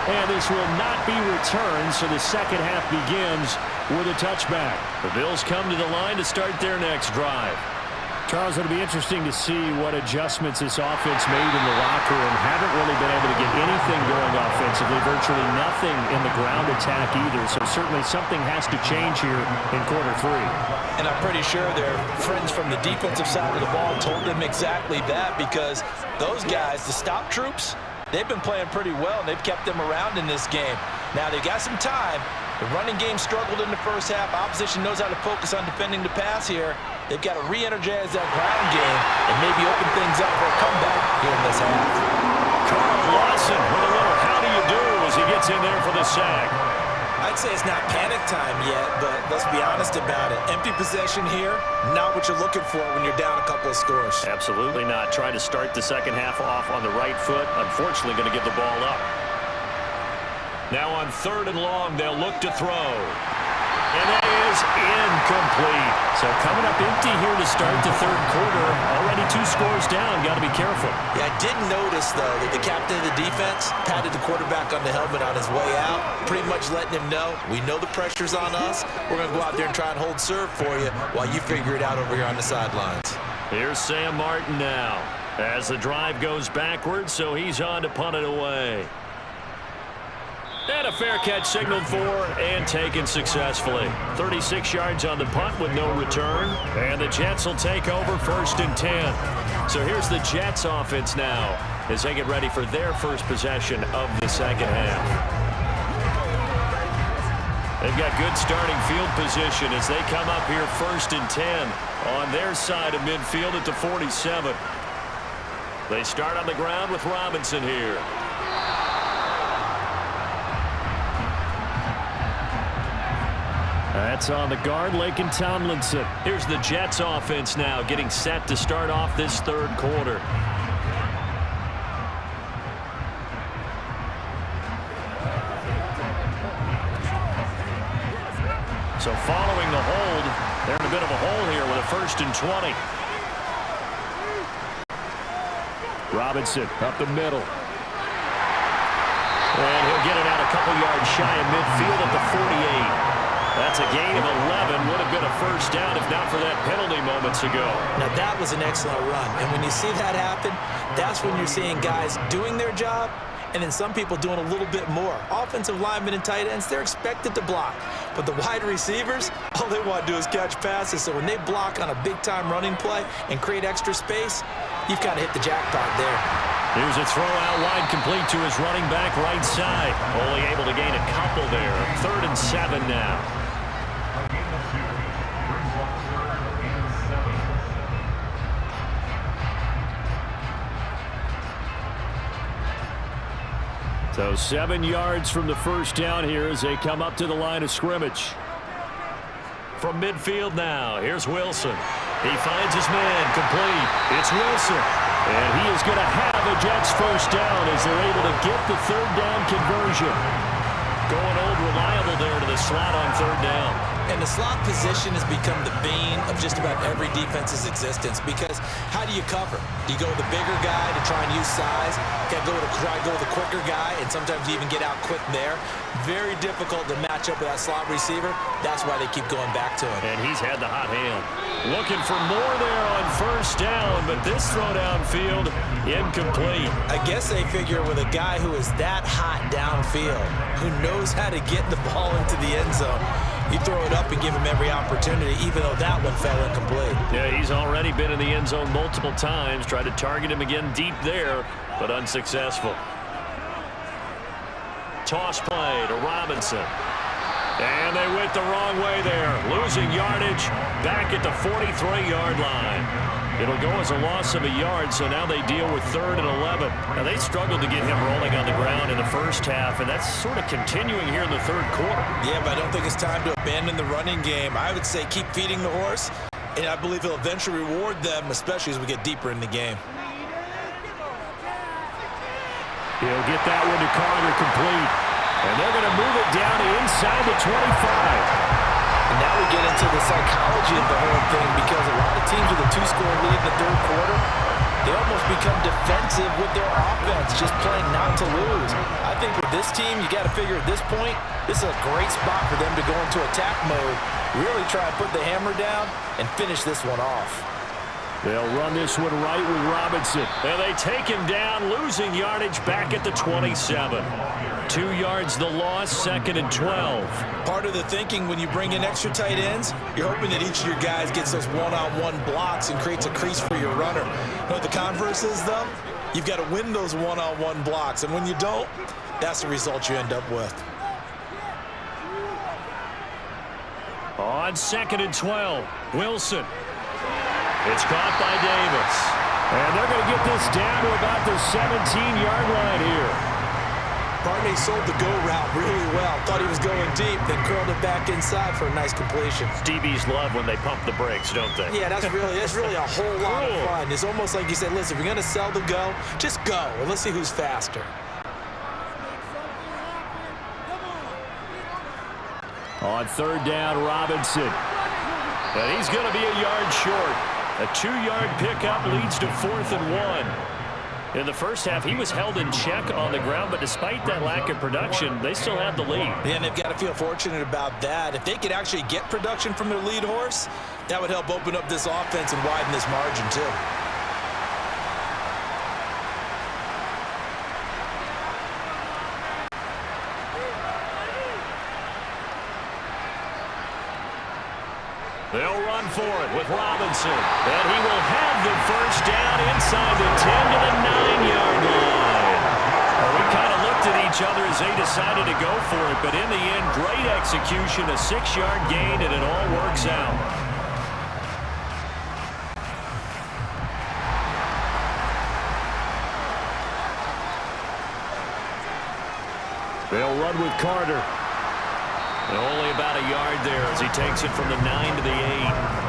And this will not be returned, so the second half begins with a touchback. The Bills come to the line to start their next drive. Charles, it'll be interesting to see what adjustments this offense made in the locker room. Haven't really been able to get anything going offensively, virtually nothing in the ground attack either. So certainly something has to change here in quarter three. And I'm pretty sure their friends from the defensive side of the ball told them exactly that, because those guys, the stop troops, they've been playing pretty well, and they've kept them around in this game. Now, they've got some time. The running game struggled in the first half. Opposition knows how to focus on defending the pass here. They've got to re-energize that ground game and maybe open things up for a comeback here in this half. Carl Lawson with a little how do you do as he gets in there for the sack. I'd say it's not panic time yet, but let's be honest about it. Empty possession here, not what you're looking for when you're down a couple of scores. Absolutely not. Trying to start the second half off on the right foot. Unfortunately, going to give the ball up. Now on 3rd and long, they'll look to throw. And that is incomplete. So coming up empty here to start the third quarter. Already 2 scores down. Got to be careful. Yeah, I did notice, though, that the captain of the defense patted the quarterback on the helmet on his way out, pretty much letting him know, we know the pressure's on us. We're going to go out there and try and hold serve for you while you figure it out over here on the sidelines. Here's Sam Martin now as the drive goes backwards, so he's on to punt it away. And a fair catch signaled for and taken successfully. 36 yards on the punt with no return. And the Jets will take over 1st and 10. So here's the Jets offense now as they get ready for their first possession of the second half. They've got good starting field position as they come up here 1st and 10 on their side of midfield at the 47. They start on the ground with Robinson here. That's on the guard, Laken Tomlinson. Here's the Jets offense now getting set to start off this third quarter. So following the hold, they're in a bit of a hole here with a 1st and 20. Robinson up the middle. And he'll get it out a couple yards shy of midfield at the 48. That's a gain of 11. Would have been a 1st down if not for that penalty moments ago. Now, that was an excellent run. And when you see that happen, that's when you're seeing guys doing their job and then some people doing a little bit more. Offensive linemen and tight ends, they're expected to block. But the wide receivers, all they want to do is catch passes. So when they block on a big-time running play and create extra space, you've kind of hit the jackpot there. Here's a throw out wide complete to his running back right side. Only able to gain a couple there. 3rd and 7 now. So 7 yards from the 1st down here as they come up to the line of scrimmage. From midfield now, here's Wilson. He finds his man complete. It's Wilson. And he is going to have a Jets 1st down as they're able to get the 3rd down conversion. Going old reliable there to the slot on 3rd down. And the slot position has become the bane of just about every defense's existence, because how do you cover? Do you go with the bigger guy to try and use size? You got to go with the quicker guy, and sometimes you even get out quick there. Very difficult to match up with that slot receiver. That's why they keep going back to him. And he's had the hot hand. Looking for more there on 1st down, but this throw downfield, incomplete. I guess they figure with a guy who is that hot downfield, who knows how to get the ball into the end zone, you throw it up and give him every opportunity, even though that one fell incomplete. Yeah, he's already been in the end zone multiple times. Tried to target him again deep there, but unsuccessful. Toss play to Robinson. And they went the wrong way there. Losing yardage back at the 43-yard line. It'll go as a loss of a yard, so now they deal with 3rd and 11. Now, they struggled to get him rolling on the ground in the first half, and that's sort of continuing here in the third quarter. Yeah, but I don't think it's time to abandon the running game. I would say keep feeding the horse, and I believe he'll eventually reward them, especially as we get deeper in the game. He'll get that one to Carter complete. And they're going to move it down to inside the 25. And now we get into the psychology of the whole thing, because a lot of teams with a 2-score lead in the third quarter, they almost become defensive with their offense, just playing not to lose. I think with this team, you got to figure at this point, this is a great spot for them to go into attack mode, really try and put the hammer down and finish this one off. They'll run this one right with Robinson. And they take him down, losing yardage back at the 27. 2 yards the loss, 2nd and 12. Part of the thinking when you bring in extra tight ends, you're hoping that each of your guys gets those one-on-one blocks and creates a crease for your runner. You know what the converse is, though? You've got to win those one-on-one blocks, and when you don't, that's the result you end up with. On 2nd and 12, Wilson. It's caught by Davis. And they're going to get this down to about the 17-yard line here. Barney sold the go route really well. Thought he was going deep, then curled it back inside for a nice completion. DBs love when they pump the brakes, don't they? Yeah, that's really a whole lot of fun. It's almost like you said, listen, if you're going to sell the go, just go, and let's see who's faster. On 3rd down, Robinson. And he's going to be a yard short. A 2-yard pickup leads to 4th and 1. In the first half, he was held in check on the ground, but despite that lack of production, they still have the lead. Yeah, and they've got to feel fortunate about that. If they could actually get production from their lead horse, that would help open up this offense and widen this margin, too. They'll run for it with Robinson. And he will have the first down inside the 10 to the 9-yard line. Well, we kind of looked at each other as they decided to go for it, but in the end, great execution, a 6-yard gain, and it all works out. They'll run with Carter. And only about a yard there as he takes it from the 9 to the 8.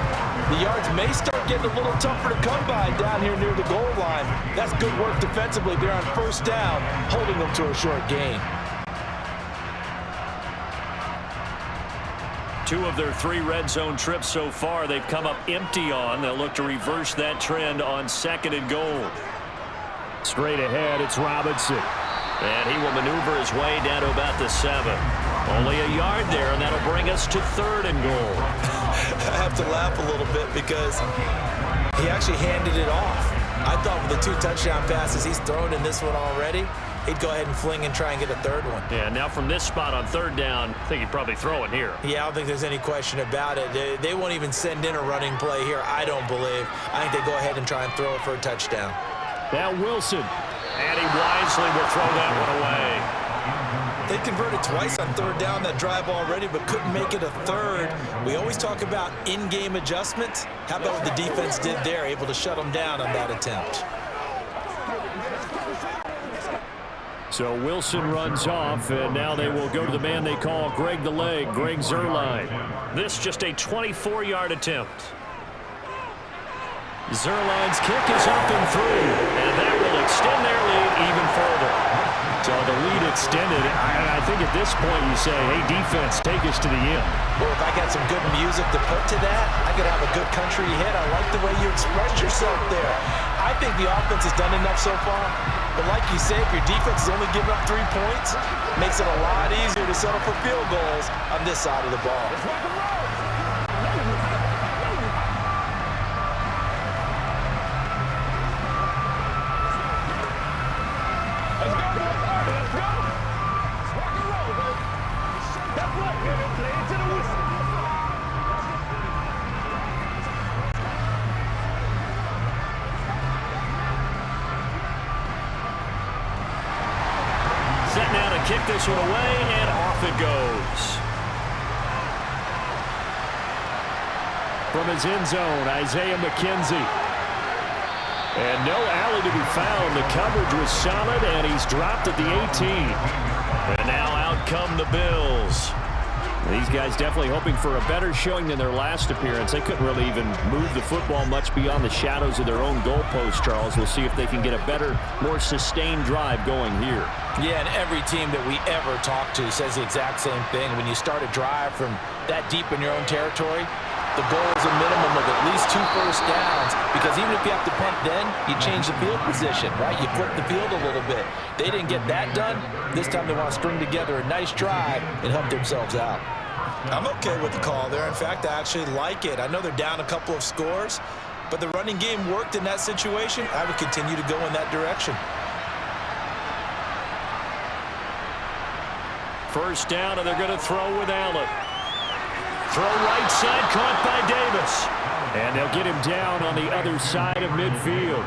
The yards may start getting a little tougher to come by down here near the goal line. That's good work defensively there on 1st down, holding them to a short gain. 2 of their 3 red zone trips so far, they've come up empty on. They'll look to reverse that trend on 2nd and goal. Straight ahead, it's Robinson. And he will maneuver his way down to about the 7. Only a yard there, and that'll bring us to 3rd and goal. I have to laugh a little bit because he actually handed it off. I thought with the 2 touchdown passes he's thrown in this one already, he'd go ahead and fling and try and get a 3rd one. Yeah, now from this spot on 3rd down, I think he'd probably throw it here. Yeah, I don't think there's any question about it. They won't even send in a running play here, I don't believe. I think they go ahead and try and throw it for a touchdown. Now Wilson. And he wisely will throw that one away. They converted twice on 3rd down that drive already, but couldn't make it a 3rd. We always talk about in-game adjustments. How about what the defense did there, able to shut them down on that attempt? So Wilson runs off, and now they will go to the man they call Greg the Leg, Greg Zuerlein. This just a 24-yard attempt. Zuerlein's kick is up and through, and that will extend their lead even further. So the lead extended. I think at this point you say, hey, defense, take us to the end. Well, if I got some good music to put to that, I could have a good country hit. I like the way you expressed yourself there. I think the offense has done enough so far. But like you say, if your defense is only giving up 3 points, makes it a lot easier to settle for field goals on this side of the ball. Set now to kick this one away, and off it goes. From his end zone, Isaiah McKenzie. And no alley to be found. The coverage was solid, and he's dropped at the 18. And now out come the Bills. These guys definitely hoping for a better showing than their last appearance. They couldn't really even move the football much beyond the shadows of their own goalpost, Charles. We'll see if they can get a better, more sustained drive going here. Yeah, and every team that we ever talk to says the exact same thing. When you start a drive from that deep in your own territory, The goal is a minimum of at least 2 first downs, because even if you have to punt then, you change the field position, right? You flip the field a little bit. They didn't get that done. This time they want to string together a nice drive and help themselves out. I'm okay with the call there. In fact, I actually like it. I know they're down a couple of scores, but the running game worked in that situation. I would continue to go in that direction. First down, and they're going to throw with Allen. Throw right side, caught by Davis. And they'll get him down on the other side of midfield.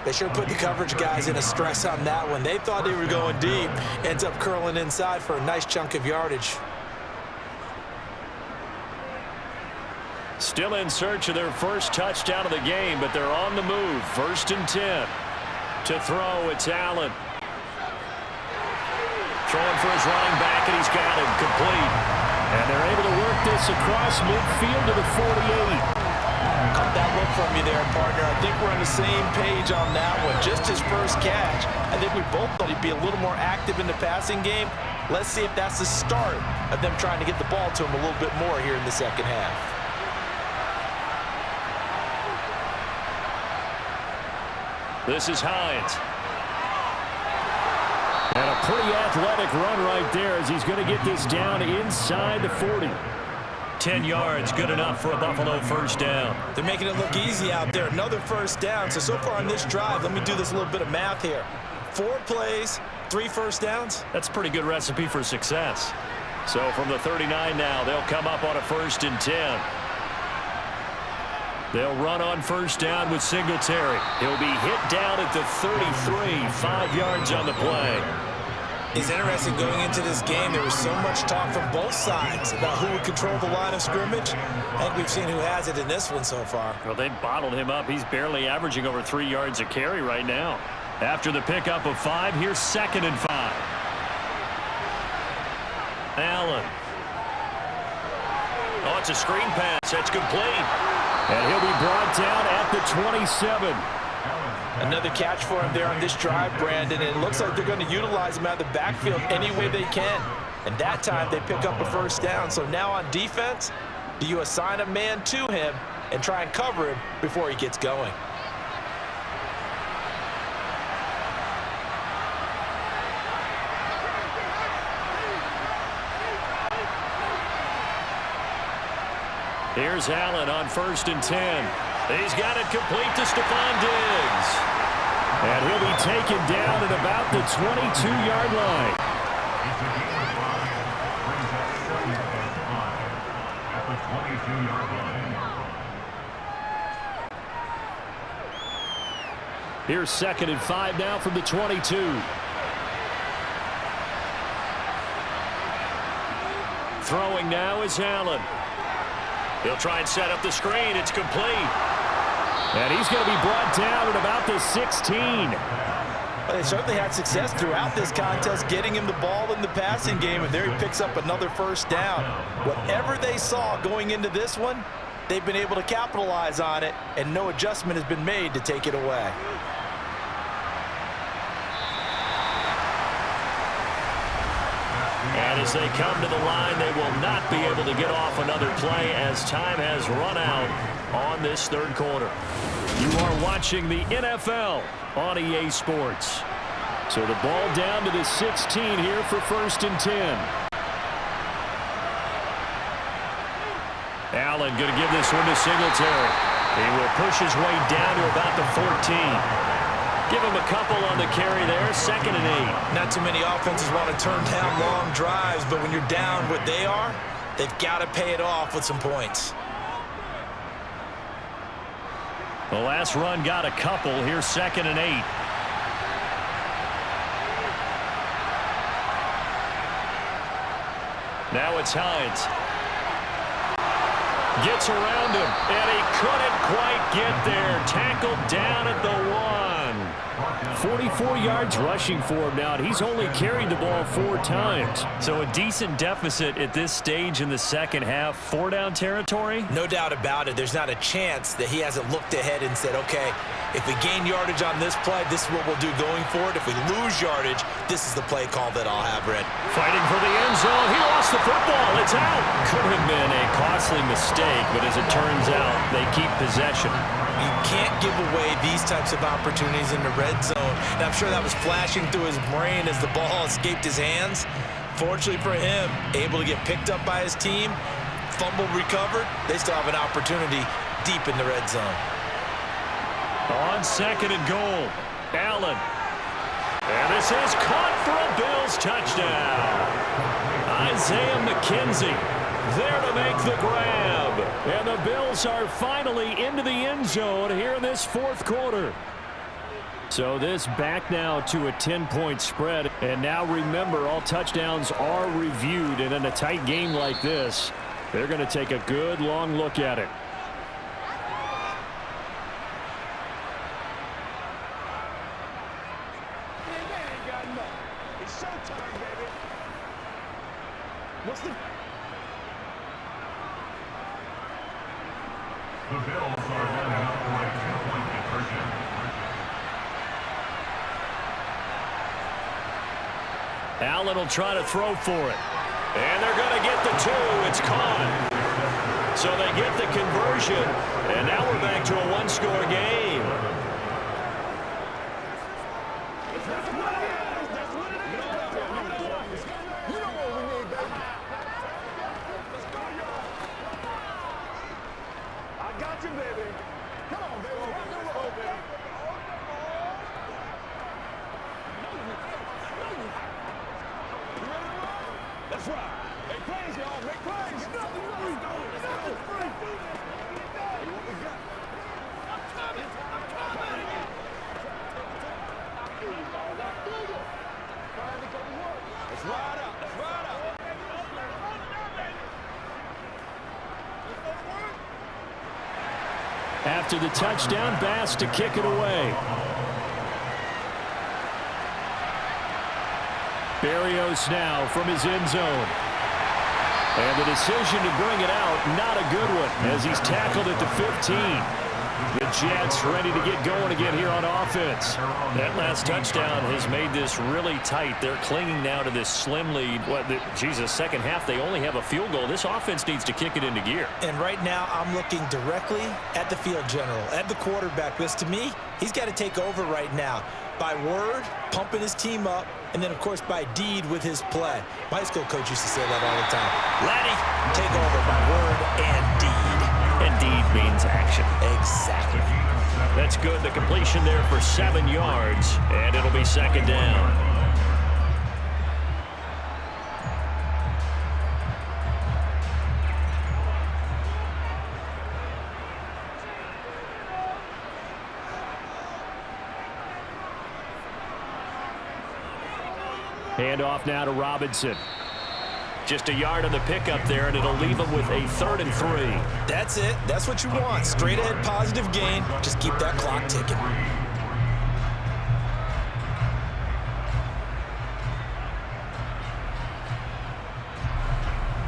They sure put the coverage guys in a stress on that one. They thought they were going deep. Ends up curling inside for a nice chunk of yardage. Still in search of their first touchdown of the game, but they're on the move. 1st and 10. To throw, it's Allen. Throwing for his running back, and he's got him complete. And they're able to work this across midfield to the 48. Caught that look from you there, partner. I think we're on the same page on that one. Just his first catch. I think we both thought he'd be a little more active in the passing game. Let's see if that's the start of them trying to get the ball to him a little bit more here in the second half. This is Hines. And a pretty athletic run right there as he's going to get this down inside the 40. 10 yards, good enough for a Buffalo first down. They're making it look easy out there. Another first down. So far on this drive, let me do this little bit of math here. 4 plays, 3 first downs. That's a pretty good recipe for success. So from the 39 now, they'll come up on a 1st and 10. They'll run on first down with Singletary. He'll be hit down at the 33, 5 yards on the play. It's interesting going into this game. There was so much talk from both sides about who would control the line of scrimmage. I think we've seen who has it in this one so far. Well, they bottled him up. He's barely averaging over 3 yards a carry right now. After the pickup of 5, here's 2nd and 5. Allen. Oh, it's a screen pass. That's complete. And he'll be brought down at the 27. Another catch for him there on this drive, Brandon. And it looks like they're going to utilize him out of the backfield any way they can. And that time they pick up a first down. So now on defense, do you assign a man to him and try and cover him before he gets going? Here's Allen on 1st and 10. He's got it complete to Stephon Diggs. And he'll be taken down at about the 22-yard line. Here's 2nd and 5 now from the 22. Throwing now is Allen. He'll try and set up the screen. It's complete. And he's going to be brought down at about the 16. Well, they certainly had success throughout this contest getting him the ball in the passing game, and there he picks up another first down. Whatever they saw going into this one, they've been able to capitalize on it, and no adjustment has been made to take it away. And as they come to the line, they will not be able to get off another play as time has run out on this 3rd quarter. You are watching the NFL on EA Sports. So the ball down to the 16 here for 1st and 10. Allen going to give this one to Singletary. He will push his way down to about the 14. Give him a couple on the carry there. 2nd and 8. Not too many offenses want to turn down long drives, but when you're down what they are, they've got to pay it off with some points. The last run got a couple. Here's 2nd and 8. Now it's Hines. Gets around him, and he couldn't quite get there. Tackled down at the 1. 44 yards rushing for him now, and he's only carried the ball 4 times. So a decent deficit at this stage in the second half. 4-down territory? No doubt about it. There's not a chance that he hasn't looked ahead and said, okay, if we gain yardage on this play, this is what we'll do going forward. If we lose yardage, this is the play call that I'll have, Red. Fighting for the end zone. He lost the football. It's out. Could have been a costly mistake, but as it turns out, they keep possession. You can't give away these types of opportunities in the red zone. And I'm sure that was flashing through his brain as the ball escaped his hands. Fortunately for him, able to get picked up by his team, fumbled, recovered. They still have an opportunity deep in the red zone. On 2nd and goal, Allen. And this is caught for a Bills touchdown. Isaiah McKenzie there to make the grab. And the Bills are finally into the end zone here in this 4th quarter. So this back now to a 10-point spread. And now remember, all touchdowns are reviewed. And in a tight game like this, they're going to take a good long look at it. The Bills are lining up for a 2-point conversion. Allen will try to throw for it. And they're going to get the 2. It's caught. So they get the conversion. And now we're back to a 1-score game. After the touchdown, Bass to kick it away. Berrios now from his end zone. And the decision to bring it out, not a good one, as he's tackled at the 15. The Jets ready to get going again here on offense. That last touchdown has made this really tight. They're clinging now to this slim lead. Second half, they only have a field goal. This offense needs to kick it into gear. And right now, I'm looking directly at the field general, at the quarterback. Because to me, he's got to take over right now. By word, pumping his team up, and then, of course, by deed with his play. My high school coach used to say that all the time. Laddie, take over by word and deed. And deed means action. Exactly. That's good. The completion there for 7 yards, and it'll be 2nd down. Hand off now to Robinson. Just a yard on the pickup there, and it'll leave them with a 3rd and 3. That's it. That's what you want. Straight ahead positive gain. Just keep that clock ticking.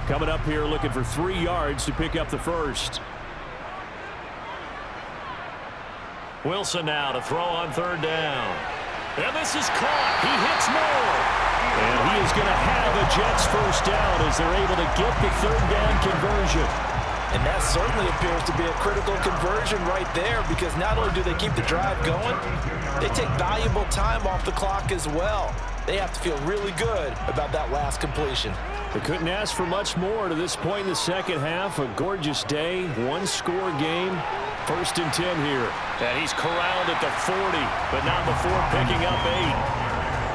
Coming up here looking for 3 yards to pick up the first. Wilson now to throw on 3rd down. And this is caught. He hits Moore. And he is going to have the Jets first down as they're able to get the 3rd down conversion. And that certainly appears to be a critical conversion right there, because not only do they keep the drive going, they take valuable time off the clock as well. They have to feel really good about that last completion. They couldn't ask for much more to this point in the second half. A gorgeous day, 1-score game. 1st and 10 here. And he's corralled at the 40, but not before picking up 8.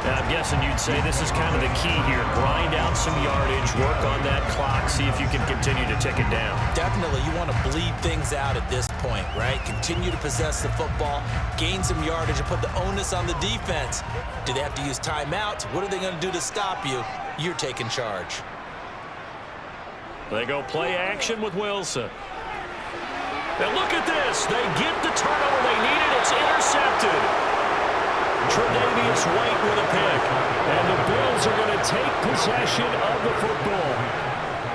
Now, I'm guessing you'd say this is kind of the key here. Grind out some yardage, work on that clock, see if you can continue to tick it down. Definitely, you want to bleed things out at this point, right? Continue to possess the football, gain some yardage, and put the onus on the defense. Do they have to use timeouts? What are they going to do to stop you? You're taking charge. They go play action with Wilson. Now look at this. They get the turnover they needed. It's intercepted. Tre'Davious White with a pick. And the Bills are going to take possession of the football.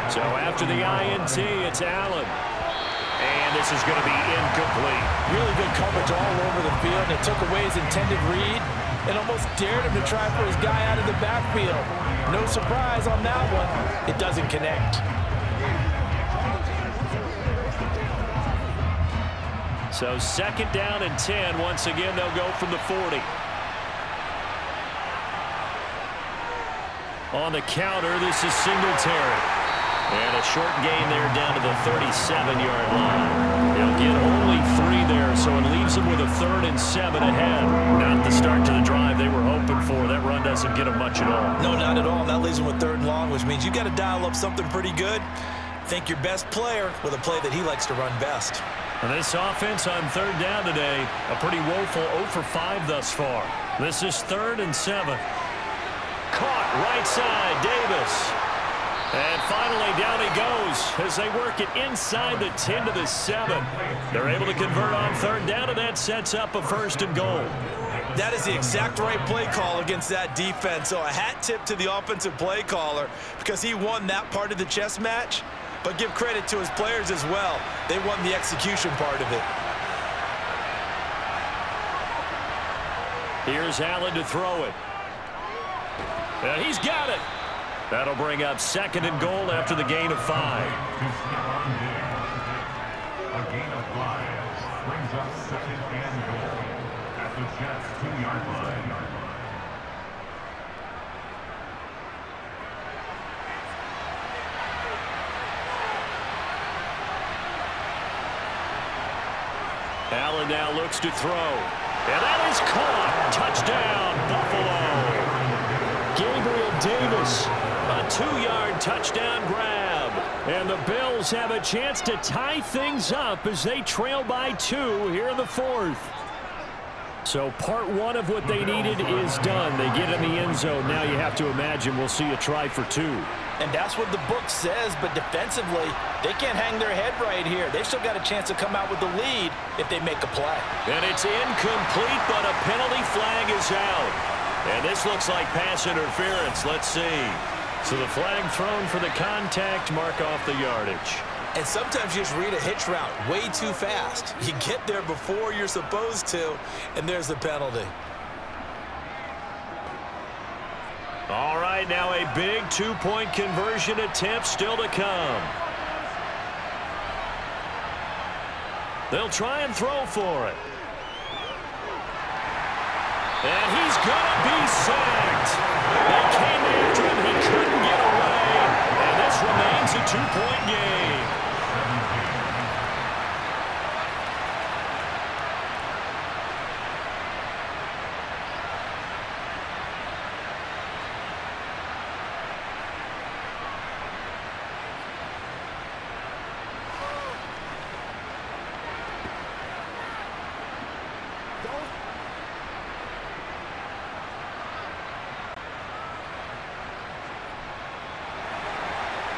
So after the INT, it's Allen. And this is going to be incomplete. Really good coverage all over the field. It took away his intended read and almost dared him to try for his guy out of the backfield. No surprise on that one. It doesn't connect. So second down and 10. Once again, they'll go from the 40. On the counter, this is Singletary. And a short gain there down to the 37-yard line. They'll get only 3 there, so it leaves them with a 3rd and 7 ahead. Not the start to the drive they were hoping for. That run doesn't get them much at all. No, not at all. That leaves them with 3rd and long, which means you got to dial up something pretty good. Think your best player with a play that he likes to run best. And this offense on 3rd down today, a pretty woeful 0 for 5 thus far. This is 3rd and 7. Caught right side, Davis. And finally, down he goes as they work it inside the 10 to the 7. They're able to convert on 3rd down, and that sets up a 1st and goal. That is the exact right play call against that defense. So a hat tip to the offensive play caller because he won that part of the chess match. But give credit to his players as well. They won the execution part of it. Here's Allen to throw it. And he's got it. That'll bring up 2nd and goal after the gain of 5. A gain of 5 brings up 2nd and goal at the Jets' 2-yard line. Allen now looks to throw. And that is caught. Touchdown, Buffalo. Gabriel Davis, a 2-yard touchdown grab. And the Bills have a chance to tie things up as they trail by 2 here in the 4th. So part 1 of what they needed is done. They get in the end zone. Now you have to imagine we'll see a try for 2. And that's what the book says, but defensively, they can't hang their head right here. They've still got a chance to come out with the lead if they make a play. And it's incomplete, but a penalty flag is out. And this looks like pass interference. Let's see. So the flag thrown for the contact, mark off the yardage. And sometimes you just read a hitch route way too fast. You get there before you're supposed to, and there's the penalty. All right, now a big 2-point conversion attempt still to come. They'll try and throw for it. And he's going to be sacked. They came after him. He couldn't get away. And this remains a 2-point game.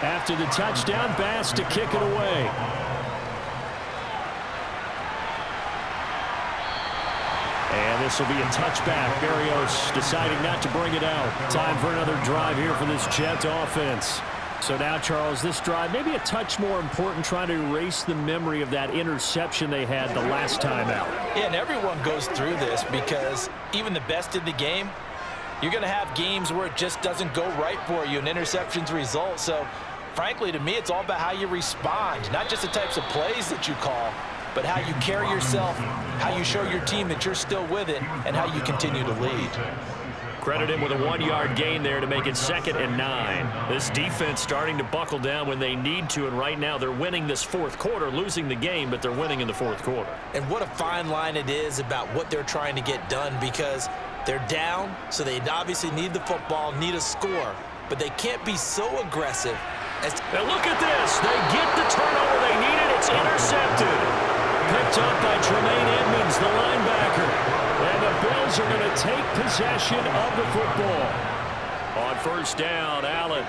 After the touchdown, Bass to kick it away. And this will be a touchback. Barrios deciding not to bring it out. Time for another drive here for this Jets offense. So now, Charles, this drive maybe a touch more important, trying to erase the memory of that interception they had the last time out. Yeah, and everyone goes through this because even the best in the game, you're going to have games where it just doesn't go right for you and interceptions result. So, frankly, to me, it's all about how you respond, not just the types of plays that you call, but how you carry yourself, how you show your team that you're still with it, and how you continue to lead. Credit him with a 1-yard gain there to make it 2nd and 9. This defense starting to buckle down when they need to, and right now they're winning this 4th quarter, losing the game, but they're winning in the 4th quarter. And what a fine line it is about what they're trying to get done, because they're down, so they obviously need the football, need a score, but they can't be so aggressive. Now look at this. They get the turnover they needed. It's intercepted. Picked up by Tremaine Edmonds, the linebacker. And the Bills are going to take possession of the football. On 1st down, Allen.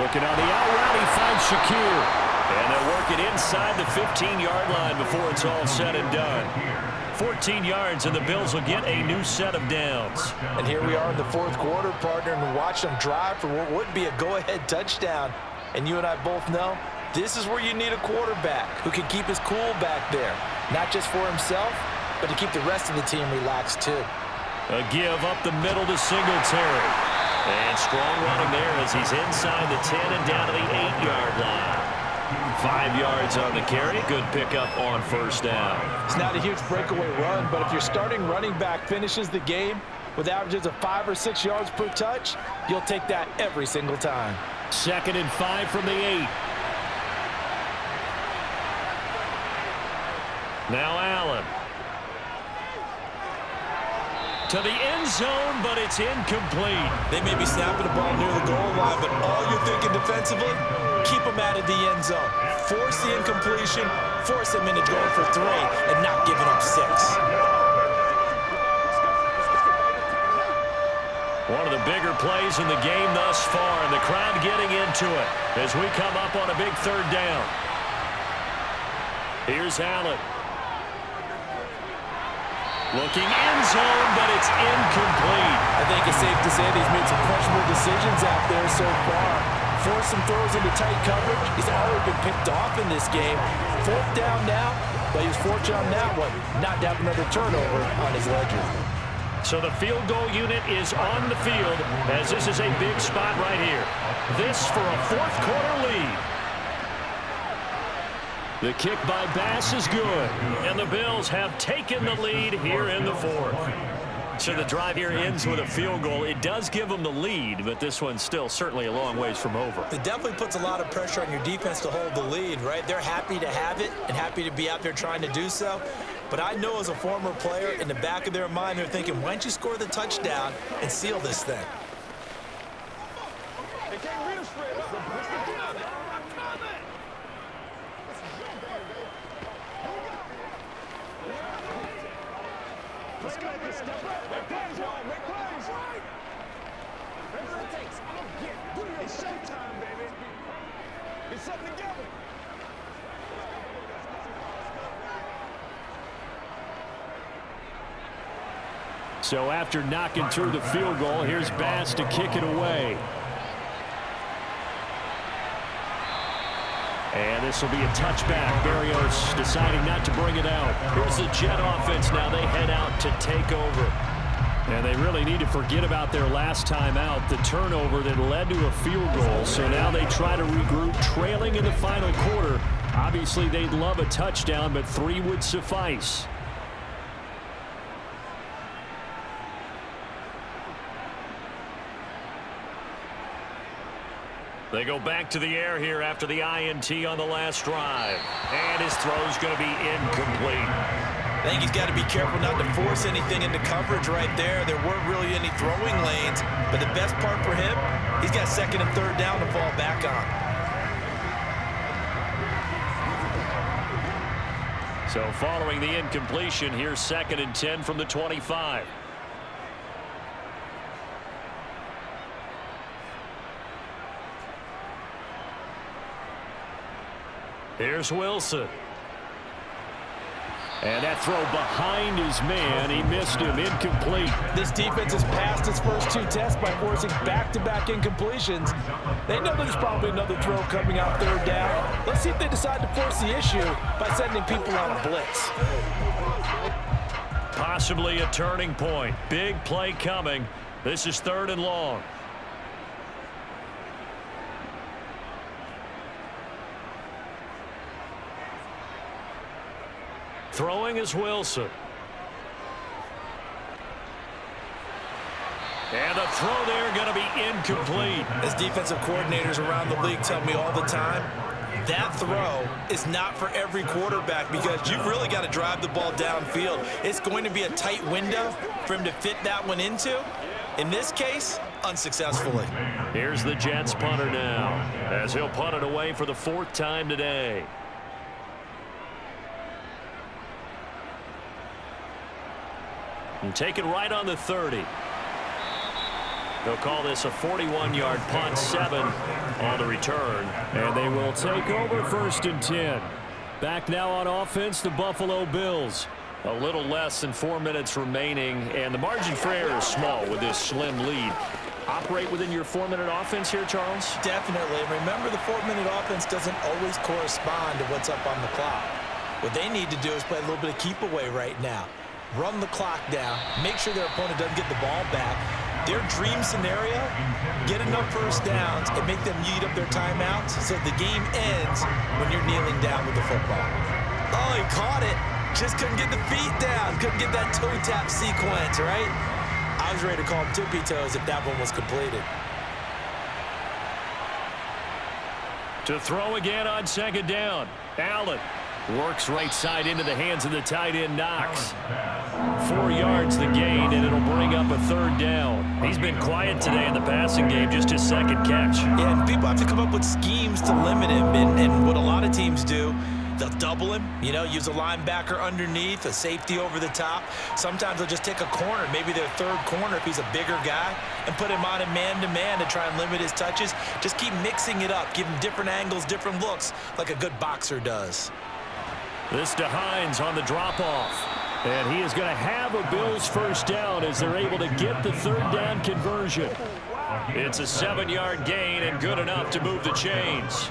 Looking on the out route, he finds Shakir. And they'll work it inside the 15-yard line before it's all said and done. 14 yards, and the Bills will get a new set of downs. And here we are in the fourth quarter, partner, and watch them drive for what would be a go-ahead touchdown. And you and I both know this is where you need a quarterback who can keep his cool back there, not just for himself, but to keep the rest of the team relaxed too. A give up the middle to Singletary. And strong running there as he's inside the 10 and down to the 8-yard line. 5 yards on the carry. Good pickup on first down. It's not a huge breakaway run, but if your starting running back finishes the game with averages of 5 or 6 yards per touch, you'll take that every single time. 2nd and 5 from the 8. Now Allen. To the end zone, but it's incomplete. They may be snapping the ball near the goal line, but all you're thinking defensively, keep them out of the end zone. Force the incompletion, force them into going for 3 and not giving up 6. One of the bigger plays in the game thus far, and the crowd getting into it as we come up on a big 3rd down. Here's Allen. Looking end zone, but it's incomplete. I think it's safe to say that he's made some questionable decisions out there so far. Forced some throws into tight coverage. He's already been picked off in this game. 4th down now, but he was fortunate on that one, not to have another turnover on his ledger. So the field goal unit is on the field as this is a big spot right here. This for a 4th quarter lead. The kick by Bass is good, and the Bills have taken the lead here in the 4th. So the drive here ends with a field goal. It does give them the lead, but this one's still certainly a long ways from over. It definitely puts a lot of pressure on your defense to hold the lead, right? They're happy to have it and happy to be out there trying to do so. But I know as a former player, in the back of their mind, they're thinking, why don't you score the touchdown and seal this thing? So after knocking through the field goal, here's Bass to kick it away. And this will be a touchback. Barrios deciding not to bring it out. Here's the Jet offense now. They head out to take over. And they really need to forget about their last time out, the turnover that led to a field goal. So now they try to regroup, trailing in the final quarter. Obviously, they'd love a touchdown, but 3 would suffice. They go back to the air here after the INT on the last drive. And his throw's going to be incomplete. I think he's got to be careful not to force anything into coverage right there. There weren't really any throwing lanes, but the best part for him, he's got 2nd and 3rd down to fall back on. So following the incompletion, here's 2nd and 10 from the 25. Here's Wilson. And that throw behind his man, he missed him, incomplete. This defense has passed its first 2 tests by forcing back-to-back incompletions. They know there's probably another throw coming out 3rd down. Let's see if they decide to force the issue by sending people on a blitz. Possibly a turning point. Big play coming. This is 3rd and long. Throwing is Wilson. And the throw there going to be incomplete. As defensive coordinators around the league tell me all the time, that throw is not for every quarterback because you've really got to drive the ball downfield. It's going to be a tight window for him to fit that one into. In this case, unsuccessfully. Here's the Jets punter now as he'll punt it away for the 4th time today. And take it right on the 30. They'll call this a 41-yard punt, 7 on the return. And they will take over 1st and 10. Back now on offense, the Buffalo Bills. A little less than 4 minutes remaining, and the margin for error is small with this slim lead. Operate within your 4-minute offense here, Charles? Definitely. Remember, the 4-minute offense doesn't always correspond to what's up on the clock. What they need to do is play a little bit of keep away right now. Run the clock down. Make sure their opponent doesn't get the ball back. Their dream scenario, get enough first downs and make them eat up their timeouts so the game ends when you're kneeling down with the football. Oh, he caught it. Just couldn't get the feet down. Couldn't get that toe tap sequence, right? I was ready to call him tippy toes if that one was completed. To throw again on 2nd down. Allen works right side into the hands of the tight end, Knox. 4 yards the gain, and it'll bring up a 3rd down. He's been quiet today in the passing game, just his 2nd catch. Yeah, and people have to come up with schemes to limit him, and what a lot of teams do, they'll double him, use a linebacker underneath, a safety over the top. Sometimes they'll just take a corner, maybe their 3rd corner if he's a bigger guy, and put him on a man-to-man to try and limit his touches. Just keep mixing it up, give him different angles, different looks, like a good boxer does. This to Hines on the drop-off. And he is going to have a Bills 1st down as they're able to get the 3rd down conversion. It's a 7-yard gain and good enough to move the chains.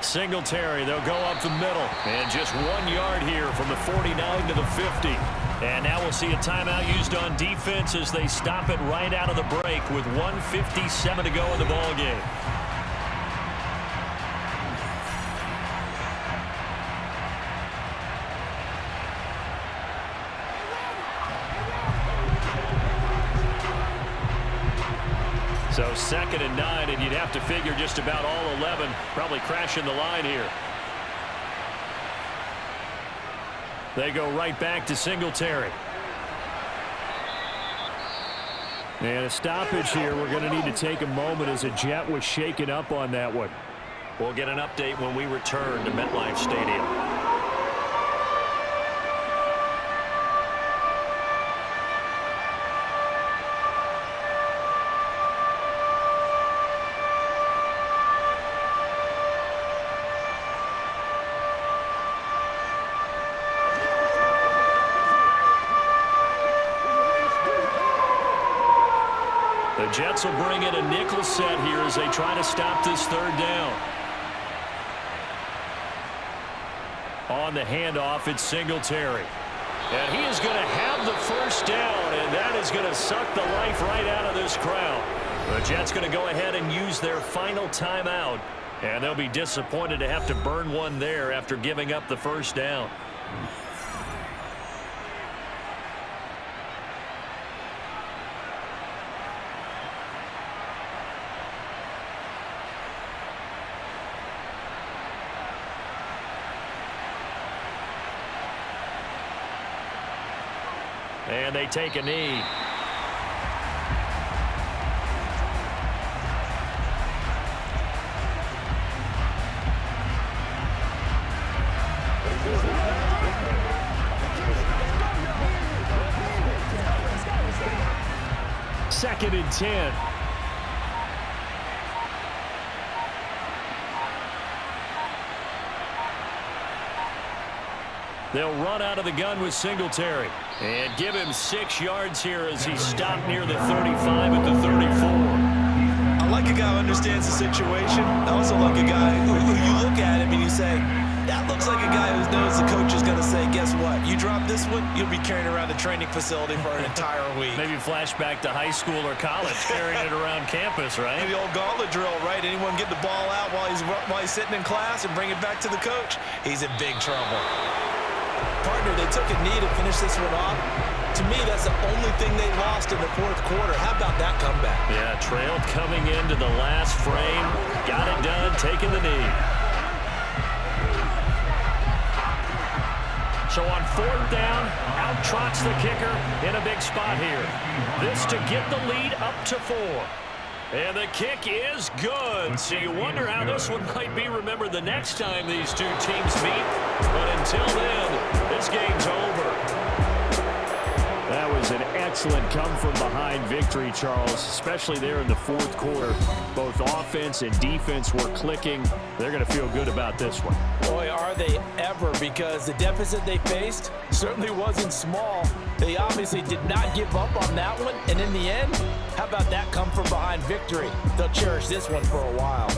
Singletary, they'll go up the middle. And just 1 yard here from the 49 to the 50. And now we'll see a timeout used on defense as they stop it right out of the break with 1:57 to go in the ballgame. So 2nd and 9, and you'd have to figure just about all 11 probably crashing the line here. They go right back to Singletary. And a stoppage here. We're going to need to take a moment as a Jet was shaken up on that one. We'll get an update when we return to MetLife Stadium. The Jets will bring in a nickel set here as they try to stop this 3rd down. On the handoff, it's Singletary. And he is going to have the 1st down, and that is going to suck the life right out of this crowd. The Jets going to go ahead and use their final timeout, and they'll be disappointed to have to burn one there after giving up the 1st down. And they take a knee. Second and 10. They'll run out of the gun with Singletary. And give him 6 yards here as he stopped near the 35 at the 34. I like a guy who understands the situation. I also like a guy who you look at him and you say, that looks like a guy who knows the coach is going to say, guess what? You drop this one, you'll be carrying around the training facility for an entire week. Maybe flashback to high school or college, carrying it around campus, right? Maybe the old gauntlet drill, right? Anyone get the ball out while he's sitting in class and bring it back to the coach? He's in big trouble. Partner, they took a knee to finish this one off. To me, that's the only thing they lost in the 4th quarter. How about that comeback? Yeah, trailed coming into the last frame. Got it done, taking the knee. So on 4th down, out trots the kicker in a big spot here. This to get the lead up to 4. And the kick is good. So you wonder how this one might be remembered the next time these two teams meet. But until then, this game's over. That was an excellent come-from-behind victory, Charles, especially there in the 4th quarter. Both offense and defense were clicking. They're going to feel good about this one. Boy, are they ever, because the deficit they faced certainly wasn't small. They obviously did not give up on that one, and in the end, how about that come-from-behind victory? They'll cherish this one for a while.